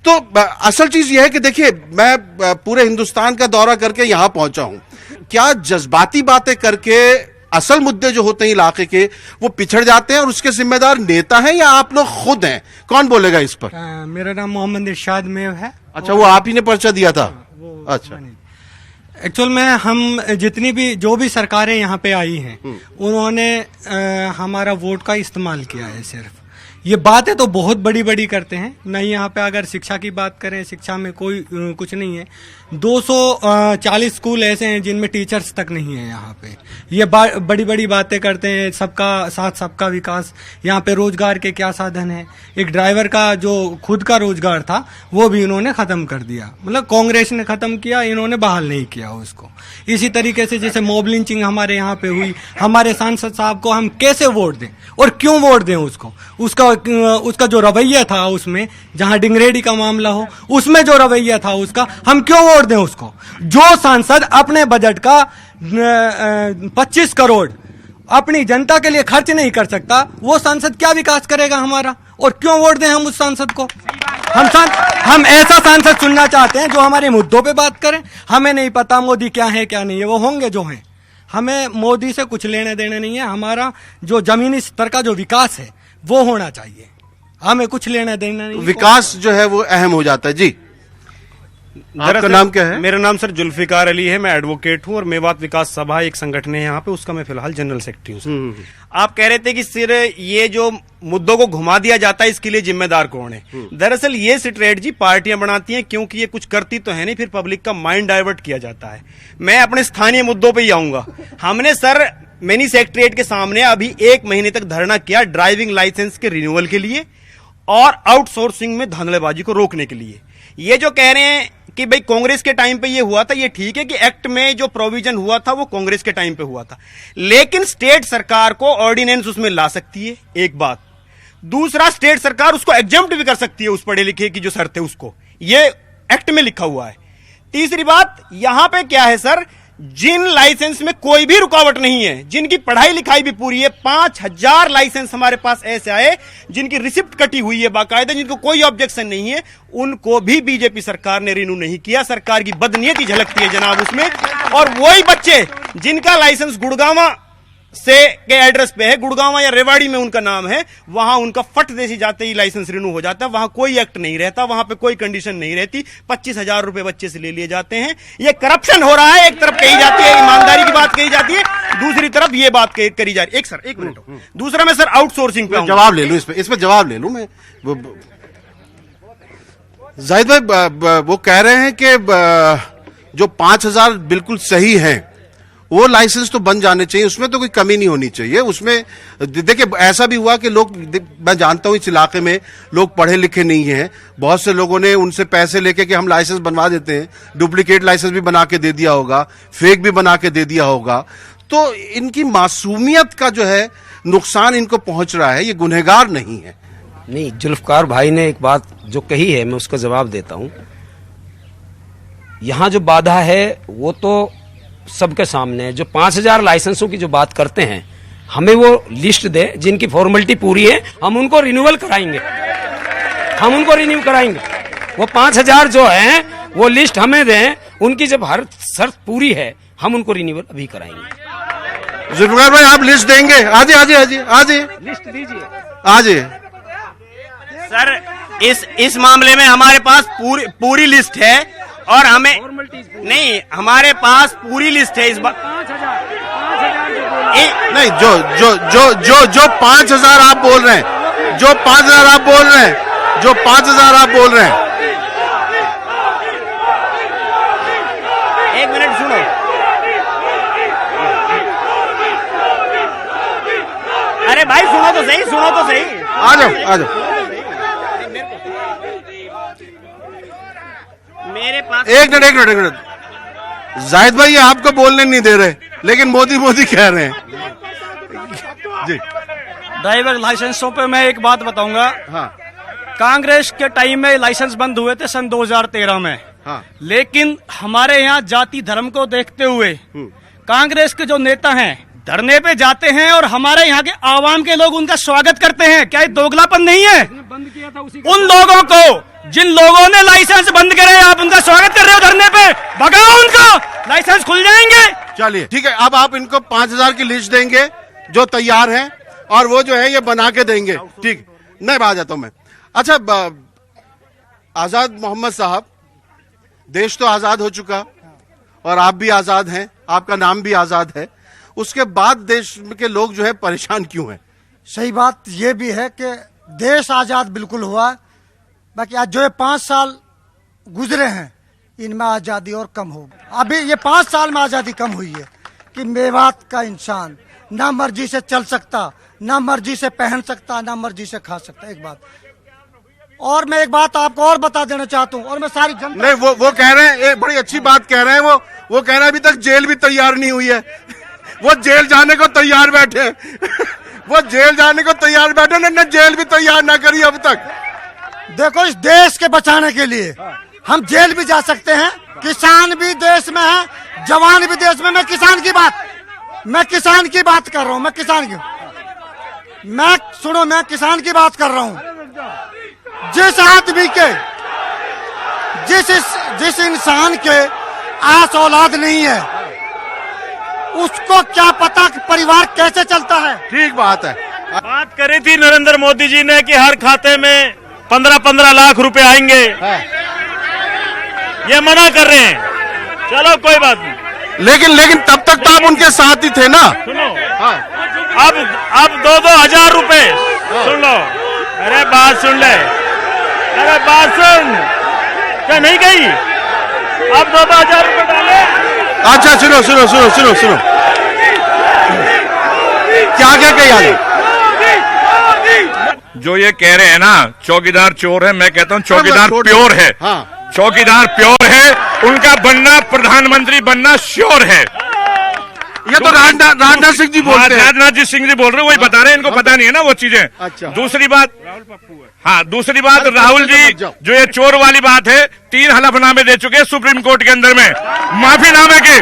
तो असल चीज यह है कि देखिए, मैं पूरे हिंदुस्तान का दौरा करके यहां पहुंचा हूं। क्या जज्बाती बातें करके असल मुद्दे जो होते हैं इलाके के वो पिछड़ जाते हैं और उसके जिम्मेदार नेता हैं या आप लोग खुद हैं? कौन बोलेगा इस पर? मेरा नाम मोहम्मद इरशाद मेव है। अच्छा, वो आप ही ने पर्चा दिया था? अच्छा, एक्चुअल में हम जितनी भी जो भी सरकारें यहाँ पे आई हैं उन्होंने हमारा वोट का इस्तेमाल किया है। सिर्फ ये बातें तो बहुत बड़ी बड़ी करते हैं। नहीं, यहाँ पे अगर शिक्षा की बात करें, शिक्षा में कोई कुछ नहीं है। 240 स्कूल ऐसे हैं जिनमें टीचर्स तक नहीं है यहाँ पे। ये बड़ी बड़ी बातें करते हैं, सबका साथ सबका विकास। यहाँ पे रोजगार के क्या साधन है? एक ड्राइवर का जो खुद का रोजगार था वो भी इन्होंने खत्म कर दिया। मतलब कांग्रेस ने खत्म किया, इन्होंने बहाल नहीं किया उसको। इसी तरीके से जैसे मॉब लिंचिंग हमारे यहाँ पे हुई, हमारे सांसद साहब को हम कैसे वोट दें और क्यों वोट दें उसको? उसका जो रवैया था, उसमें जहां डिंगरेडी का मामला हो, उसमें जो रवैया था उसका, हम क्यों वोट दें उसको? जो सांसद अपने बजट का 25 करोड़ अपनी जनता के लिए खर्च नहीं कर सकता, वो सांसद क्या विकास करेगा हमारा? और क्यों वोट दें हम उस सांसद को? हम ऐसा सांसद चुनना चाहते हैं जो हमारे मुद्दों पे बात करें। हमें नहीं पता मोदी क्या है क्या नहीं है, वो होंगे जो हैं। हमें मोदी से कुछ लेने देने नहीं है। हमारा जो जमीनी स्तर का जो विकास है वो होना चाहिए, हमें कुछ लेना देना नहीं। विकास जो है वो अहम हो जाता है। जी, आपका नाम क्या है? मेरा नाम सर जुल्फिकार अली है, मैं एडवोकेट हूँ और मेवात विकास सभा एक संगठन है यहाँ पे, उसका मैं फिलहाल जनरल सेक्रेटरी हूँ। आप कह रहे थे कि सिर्फ ये जो मुद्दों को घुमा दिया जाता है इसके लिए जिम्मेदार कौन है? दरअसल ये स्ट्रेटजी पार्टियां बनाती हैं क्योंकि ये कुछ करती तो है नहीं, फिर पब्लिक का माइंड डाइवर्ट किया जाता है। मैं अपने स्थानीय मुद्दों पर ही आऊंगा। हमने सर मिनी सेक्रेटरीट के सामने अभी 1 महीने तक धरना किया ड्राइविंग लाइसेंस के रिन्यूअल के लिए और आउटसोर्सिंग में धांधलेबाजी को रोकने के लिए। ये जो कह रहे हैं कि भाई कांग्रेस के टाइम पे ये हुआ था, ये ठीक है कि एक्ट में जो प्रोविजन हुआ था वो कांग्रेस के टाइम पे हुआ था, लेकिन स्टेट सरकार को ऑर्डिनेंस उसमें ला सकती है, एक बात। दूसरा, स्टेट सरकार उसको एग्जम्प्ट भी कर सकती है, उस पढ़े लिखे की जो शर्त है उसको, ये एक्ट में लिखा हुआ है। तीसरी बात, यहां पे क्या है सर, जिन लाइसेंस में कोई भी रुकावट नहीं है, जिनकी पढ़ाई लिखाई भी पूरी है, 5000 लाइसेंस हमारे पास ऐसे आए जिनकी रिसिप्ट कटी हुई है बाकायदा, जिनको कोई ऑब्जेक्शन नहीं है, उनको भी बीजेपी सरकार ने रिन्यू नहीं किया। सरकार की बदनीयती झलकती है जनाब उसमें। और वही बच्चे जिनका लाइसेंस गुड़गांवा से के एड्रेस पे है, गुड़गांव या रेवाड़ी में उनका नाम है, वहां उनका फट देसी जाते ही लाइसेंस रिन्यू हो जाता है। वहां कोई एक्ट नहीं रहता, वहां पे कोई कंडीशन नहीं रहती। 25,000 रुपए बच्चे से ले लिए जाते हैं। ये करप्शन हो रहा है। एक तरफ कही जाती है ईमानदारी की बात कही जाती है, दूसरी तरफ ये बात करी जा रही है। एक मिनट। दूसरा मैं सर आउटसोर्सिंग पे जवाब ले लूं, इस पे जवाब ले लूं मैं। जाहिद भाई, वो कह रहे हैं कि जो 5,000 बिल्कुल सही है, वो लाइसेंस तो बन जाने चाहिए, उसमें तो कोई कमी नहीं होनी चाहिए। उसमें देखिए, ऐसा भी हुआ कि लोग, मैं जानता हूं इस इलाके में लोग पढ़े लिखे नहीं हैं, बहुत से लोगों ने उनसे पैसे लेके कि हम लाइसेंस बनवा देते हैं, डुप्लीकेट लाइसेंस भी बना के दे दिया होगा, फेक भी बना के दे दिया होगा। तो इनकी मासूमियत का जो है नुकसान इनको पहुंच रहा है, ये गुनहगार नहीं है। नहीं, जुल्फकार भाई ने एक बात जो कही है, मैं उसका जवाब देता हूं। यहां जो बाधा है वो तो सबके सामने है। जो 5,000 लाइसेंसों की जो बात करते हैं, हमें वो लिस्ट दे जिनकी फॉर्मेलिटी पूरी है, हम उनको रिन्यूअल कराएंगे, हम उनको रिन्यू कराएंगे। वो 5,000 जो है वो लिस्ट हमें दें, उनकी जब हर शर्त पूरी है हम उनको रिन्यूअल अभी कराएंगे। जुल्फिकार भाई आप लिस्ट देंगे? आजिए आजिए आजिए आजिए, लिस्ट दीजिए। आजिए। सर इस मामले में हमारे पास पूरी लिस्ट है और हमें नहीं, हमारे पास पूरी लिस्ट है इस बार। 5,000 नहीं, जो 5,000 आप बोल रहे हैं, जो 5,000 आप बोल रहे हैं, जो 5,000 आप बोल रहे हैं, एक मिनट सुनो। अरे भाई सुनो तो सही, सुनो तो सही। आ जाओ आ जाओ। मेरे पास एक मिनट जाहिद भाई, ये आपको बोलने नहीं दे रहे, लेकिन मोदी मोदी कह रहे हैं जी। ड्राइवर लाइसेंसों पे मैं एक बात बताऊंगा। हाँ कांग्रेस के टाइम में लाइसेंस बंद हुए थे सन 2013 में। हाँ। लेकिन हमारे यहाँ जाति धर्म को देखते हुए कांग्रेस के जो नेता हैं धरने पे जाते हैं और हमारे यहाँ के आवाम के लोग उनका स्वागत करते हैं। क्या ये दोगलापन नहीं है? बंद किया था उसी उन लोगों को, जिन लोगों ने लाइसेंस बंद करे, आप उनका स्वागत कर रहे हो धरने पे, भगाओ उनको, लाइसेंस खुल जाएंगे। चलिए ठीक है, अब आप इनको 5,000 की लिस्ट देंगे जो तैयार है, और वो जो है ये बना के देंगे। ठीक, नहीं आ जाता हूं मैं। अच्छा, आजाद मोहम्मद साहब, देश तो आजाद हो चुका और आप भी आजाद हैं, आपका नाम भी आजाद है, उसके बाद देश के लोग जो है परेशान क्यों हैं? सही बात ये भी है कि देश आजाद बिल्कुल हुआ, बाकी आज जो ये 5 साल गुजरे हैं इनमें आजादी और कम हो। अभी ये 5 साल में आजादी कम हुई है कि मेवात का इंसान ना मर्जी से चल सकता, ना मर्जी से पहन सकता, ना मर्जी से खा सकता। एक बात और मैं एक बात आपको और बता देना चाहता हूँ, और मैं सारी जनता नहीं, वो कह रहे हैं, एक बड़ी अच्छी बात कह रहे हैं, वो कह रहे हैं अभी तक जेल भी तैयार नहीं हुई है। वो जेल जाने को तैयार बैठे हैं। वो जेल जाने को तैयार बैठे ने जेल भी तैयार ना करी अब तक। देखो, इस देश के बचाने के लिए हम जेल भी जा सकते हैं, किसान भी देश में है, जवान भी देश में। मैं किसान की बात कर रहा हूँ, मैं किसान की बात कर रहा हूँ। जिस आदमी के, जिस इंसान के आस औलाद नहीं है, उसको क्या पता कि परिवार कैसे चलता है। ठीक बात है। बात करी थी नरेंद्र मोदी जी ने कि हर खाते में 15-15 लाख रुपए आएंगे, ये मना कर रहे हैं। चलो कोई बात नहीं, लेकिन तब तक तो आप उनके साथ ही थे ना। सुनो, अब 2-2 हजार रुपए, सुन लो, अरे बात सुन ले, अरे बात सुन, क्या नहीं गई? अब 2-2 हजार रुपए डाले। अच्छा सुनो, क्या कही? जो ये कह रहे हैं ना चौकीदार चोर है, मैं कहता हूँ चौकीदार प्योर है। हाँ। चौकीदार प्योर है, उनका बनना, प्रधानमंत्री बनना श्योर है। ये तो राजनाथ सिंह जी बोलते हैं। राजनाथ सिंह जी बोल रहे हैं, वही बता रहे हैं, इनको पता नहीं है ना वो चीजें। अच्छा। दूसरी बात, राहुल जी, जो ये चोर वाली बात है, 3 हलफनामे दे चुके हैं सुप्रीम कोर्ट के अंदर में, माफीनामे के।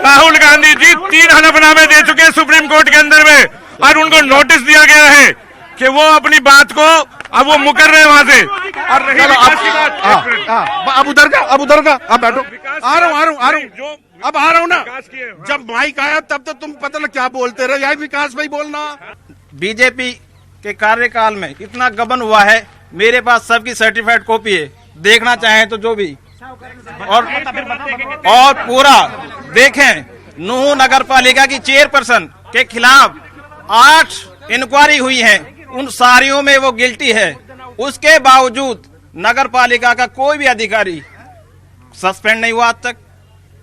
राहुल गांधी जी 3 हलफनामे दे चुके हैं सुप्रीम कोर्ट के अंदर में, और उनको नोटिस दिया गया है कि वो अपनी बात को, अब वो मुकर रहे हैं वहां से। और रही विकास की बात, अब उधर का अब बैठो, आ रहा हूँ, अब आ रहा हूँ ना। जब माइक आया तब तो तुम पता नहीं क्या बोलते रहे, यही विकास भाई बोलना। बीजेपी के कार्यकाल में इतना गबन हुआ है, मेरे पास सबकी सर्टिफाइड कॉपी है, देखना चाहें तो जो भी, और पूरा देखें। नूह नगर पालिका की चेयरपर्सन के खिलाफ 8 इंक्वायरी हुई है, उन सारियों में वो गिल्टी है। उसके बावजूद नगर पालिका का कोई भी अधिकारी सस्पेंड नहीं हुआ आज तक।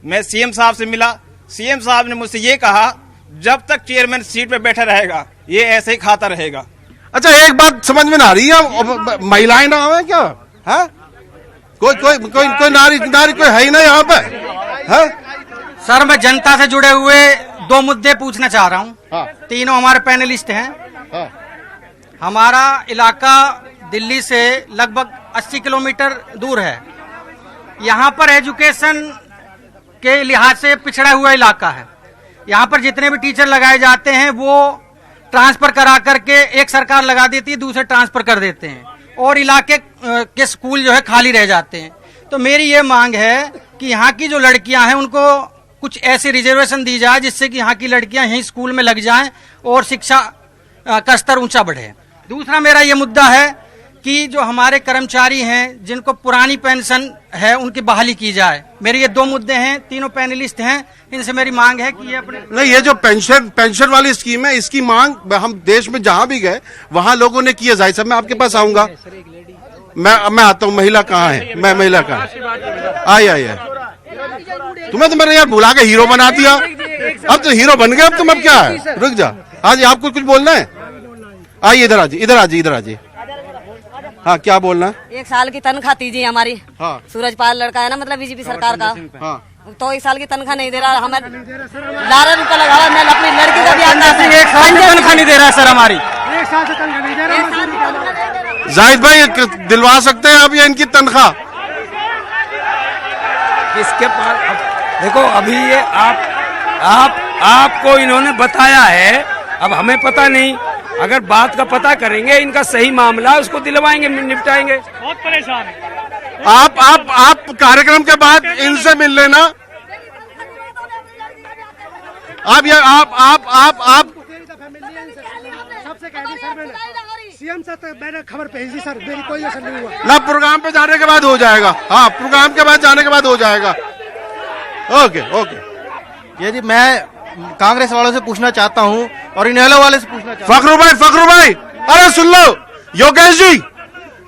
मैं सीएम साहब से मिला, सीएम साहब ने मुझसे ये कहा, जब तक चेयरमैन सीट पे बैठा रहेगा ये ऐसे ही खाता रहेगा। अच्छा, एक बात समझ में ना आ रही है, महिलाएं ना आवे क्या? है कोई नारी कोई है ही ना यहाँ पे? है सर, मैं जनता से जुड़े हुए 2 मुद्दे पूछना चाह रहा हूँ। हाँ। तीनों हमारे पैनलिस्ट हैं। हाँ। हमारा इलाका दिल्ली से लगभग 80 किलोमीटर दूर है। यहाँ पर एजुकेशन के लिहाज से पिछड़ा हुआ इलाका है। यहाँ पर जितने भी टीचर लगाए जाते हैं वो ट्रांसफर करा करके एक सरकार लगा देती है, दूसरे ट्रांसफर कर देते हैं, और इलाके के स्कूल जो है खाली रह जाते हैं। तो मेरी ये मांग है कि यहाँ की जो लड़कियां हैं उनको कुछ ऐसी रिजर्वेशन दी जाए जिससे कि यहाँ की लड़कियां यहीं स्कूल में लग जाएं और शिक्षा का स्तर ऊंचा बढ़े। दूसरा मेरा ये मुद्दा है कि जो हमारे कर्मचारी हैं जिनको पुरानी पेंशन है उनकी बहाली की जाए। मेरे ये दो मुद्दे हैं, तीनों पैनलिस्ट हैं, इनसे मेरी मांग है कि ये अपने नहीं, ये जो पेंशन वाली स्कीम है इसकी मांग हम देश में जहां भी गए वहां लोगों ने की है। जाहिर साहब मैं आपके पास आऊंगा, मैं आता हूँ। महिला कहाँ है? मैं महिला कहाँ आई तुम्हें तो मैंने यार बुला के हीरो बना दिया। अब तो हीरो बन गए, अब तुम अब क्या है? रुक जा। हाँ जी, आपको कुछ बोलना है? आइए इधर आ जी। हाँ, क्या बोलना है? 1 साल की तनख्वाह दीजिए हमारी। हाँ। सूरजपाल लड़का है ना, मतलब बीजेपी सरकार का। हाँ। तो 1 साल की तनख्वाह नहीं दे रहा हमें। 12 रुपया लगा हुआ, मैं अपनी लड़की का भी आता है। 1 साल की तनख्वाह नहीं दे रहा सर हमारी। 1 साल से तनख्वाह नहीं दे रहा। जाहिद भाई दिलवा सकते हैं आप ये इनकी तनख्वाह? किसके पास? देखो अभी ये आपको इन्होंने बताया है, अब हमें पता नहीं। अगर बात का पता करेंगे, इनका सही मामला है, उसको दिलवाएंगे, निपटाएंगे। बहुत परेशान है। आप कार्यक्रम के बाद इनसे मिल लेना। आप सबसे कह दी सर, मैंने सीएम से मैंने खबर भेजी सर, मेरी कोई असर नहीं हुआ ना। प्रोग्राम पे जाने के बाद हो जाएगा। हाँ, प्रोग्राम के बाद जाने के बाद हो जाएगा। ओके। ये जी मैं कांग्रेस वालों से पूछना चाहता हूं और इनेलो वाले से पूछना चाहता हूं। फखरू भाई, अरे सुन लो।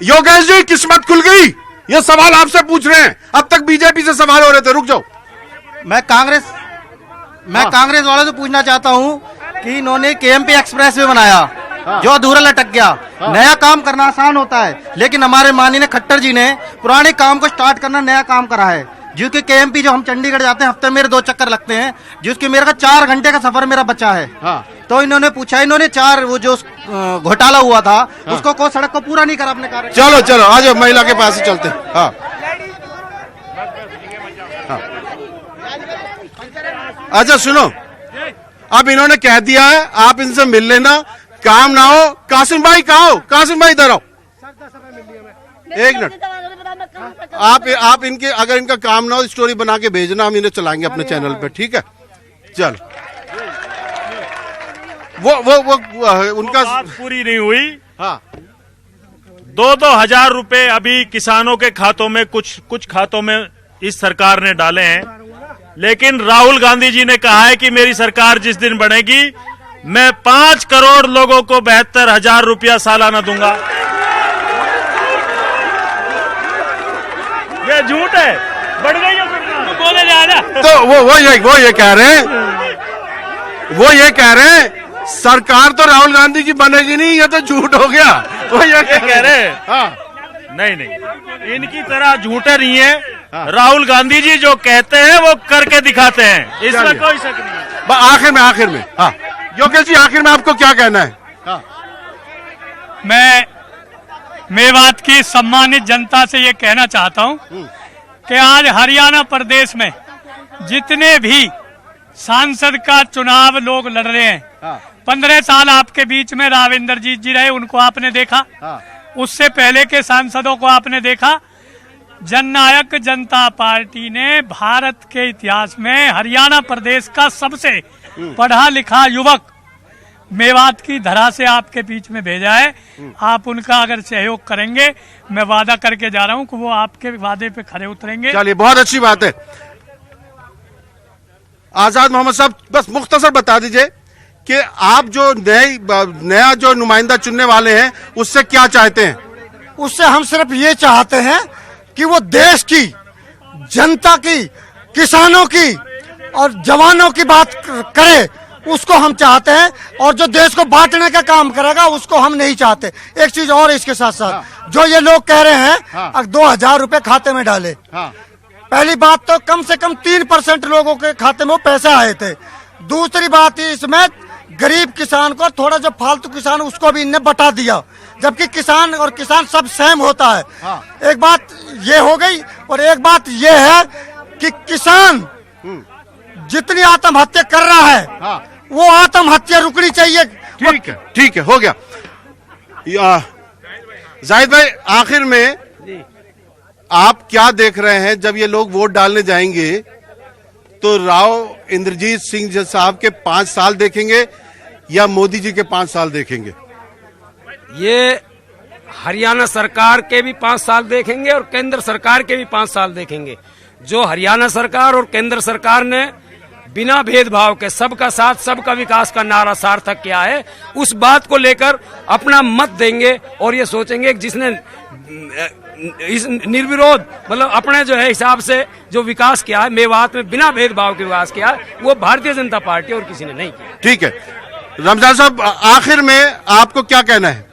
योगेश जी किस्मत खुल गई। ये सवाल आपसे पूछ रहे हैं, अब तक बीजेपी से सवाल हो रहे थे। रुक जाओ। मैं कांग्रेस वालों से पूछना चाहता हूं कि इन्होंने केएमपी एक्सप्रेस वे बनाया जो अधूरा लटक गया। नया काम करना आसान होता है, लेकिन हमारे माननीय खट्टर जी ने पुराने काम को स्टार्ट करना नया काम करा है। जिसके केएमपी जो हम चंडीगढ़ जाते हैं, हफ्ते में मेरे 2 चक्कर लगते हैं, जिसके मेरे का 4 घंटे का सफर मेरा बचा है। तो इन्होंने पूछा, इन्होंने 4 वो जो घोटाला हुआ था उसको को सड़क को पूरा नहीं करा अपने कार्य। चलो आज महिला के पास ही चलते हैं। हाँ। अच्छा सुनो, अब इन्होंने कह दिया है आप इनसे मिल लेना, काम ना हो। कासिम भाई कहाँ हो? कासिम भाई इधर आओ। 1 मिनट। आप इनके अगर इनका काम ना हो स्टोरी बना के भेजना, हम इन्हें चलाएंगे अपने चैनल पे, ठीक है? चल वो उनका बात पूरी नहीं हुई। हाँ। 2-2 हजार रुपए अभी किसानों के खातों में कुछ खातों में इस सरकार ने डाले हैं, लेकिन राहुल गांधी जी ने कहा है कि मेरी सरकार जिस दिन बनेगी मैं 5 करोड़ लोगों को 72,000 रुपया सालाना दूंगा। ये झूठ है, बढ़ गई है सरकार, बोले जा रहा। तो वो ये कह रहे हैं सरकार तो राहुल गांधी की बनेगी नहीं, ये तो झूठ हो गया। वो ये कह रहे हैं। हाँ। नहीं, इनकी तरह झूठे नहीं है। राहुल गांधी जी जो कहते हैं वो करके दिखाते हैं, इसमें कोई शक नहीं। आखिर में हाँ, योगेश जी आखिर में आपको क्या कहना है? हाँ। मैं मेवात की सम्मानित जनता से ये कहना चाहता हूं कि आज हरियाणा प्रदेश में जितने भी सांसद का चुनाव लोग लड़ रहे हैं, 15 साल आपके बीच में राविंदर जी रहे, उनको आपने देखा। उससे पहले के सांसदों को आपने देखा। जननायक जनता पार्टी ने भारत के इतिहास में हरियाणा प्रदेश का सबसे पढ़ा लिखा युवक मेवात की धरा से आपके बीच में भेजा है। आप उनका अगर सहयोग करेंगे, मैं वादा करके जा रहा हूं कि वो आपके वादे पे खरे उतरेंगे। चलिए, बहुत अच्छी बात है। आजाद मोहम्मद साहब, बस मुख्तसर बता दीजिए कि आप जो नया जो नुमाइंदा चुनने वाले हैं उससे क्या चाहते हैं? उससे हम सिर्फ ये चाहते हैं कि वो देश की, जनता की, किसानों की और जवानों की बात करे, उसको हम चाहते हैं। और जो देश को बांटने का काम करेगा उसको हम नहीं चाहते। एक चीज और इसके साथ साथ जो ये लोग कह रहे हैं 2,000 रुपए खाते में डाले, पहली बात तो कम से कम 3% लोगों के खाते में वो पैसे आए थे। दूसरी बात इसमें गरीब किसान को, थोड़ा जो फालतू किसान उसको भी इनने बटा दिया, जबकि किसान और किसान सब सेम होता है। एक बात ये हो गई। और एक बात ये है कि किसान जितनी आत्महत्या कर रहा है वो आत्महत्या रुकनी चाहिए। ठीक है, हो गया। जाहिद भाई, आखिर में आप क्या देख रहे हैं जब ये लोग वोट डालने जाएंगे तो राव इंद्रजीत सिंह साहब के 5 साल देखेंगे या मोदी जी के 5 साल देखेंगे? ये हरियाणा सरकार के भी 5 साल देखेंगे और केंद्र सरकार के भी 5 साल देखेंगे। जो हरियाणा सरकार और केंद्र सरकार ने बिना भेदभाव के सबका साथ सबका विकास का नारा सार्थक किया है, उस बात को लेकर अपना मत देंगे और ये सोचेंगे कि जिसने इस निर्विरोध मतलब अपने जो है हिसाब से जो विकास किया है मेवात में बिना भेदभाव के विकास किया है, वो भारतीय जनता पार्टी और किसी ने नहीं किया। ठीक है रमजान साहब, आखिर में आपको क्या कहना है?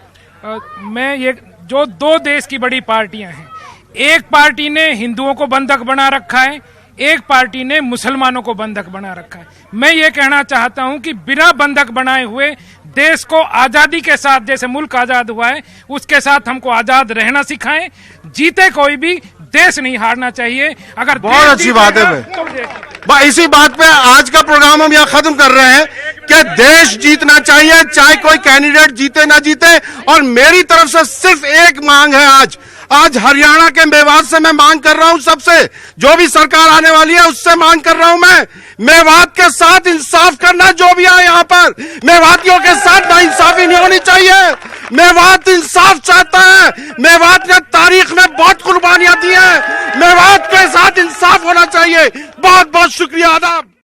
मैं ये जो 2 देश की बड़ी पार्टियां हैं, एक पार्टी ने हिंदुओं को बंधक बना रखा है, एक पार्टी ने मुसलमानों को बंधक बना रखा है। मैं ये कहना चाहता हूं कि बिना बंधक बनाए हुए देश को आजादी के साथ, जैसे मुल्क आजाद हुआ है उसके साथ हमको आजाद रहना सिखाएं। जीते कोई भी, देश नहीं हारना चाहिए। अगर बहुत अच्छी बात है। इसी बात पे आज का प्रोग्राम हम यहाँ खत्म कर रहे हैं कि देश जीतना चाहिए, चाहे कोई कैंडिडेट जीते ना जीते। और मेरी तरफ से सिर्फ एक मांग है आज हरियाणा के मेवात से मैं मांग कर रहा हूं, सबसे जो भी सरकार आने वाली है उससे मांग कर रहा हूं मैं, मेवात के साथ इंसाफ करना। जो भी आए यहाँ पर मेवातियों के साथ नाइंसाफी नहीं होनी चाहिए। मेवात इंसाफ चाहता है। मेवात ने तारीख में बहुत कुर्बानियां दी हैं। मेवात के साथ इंसाफ होना चाहिए। बहुत बहुत शुक्रिया, आदाब।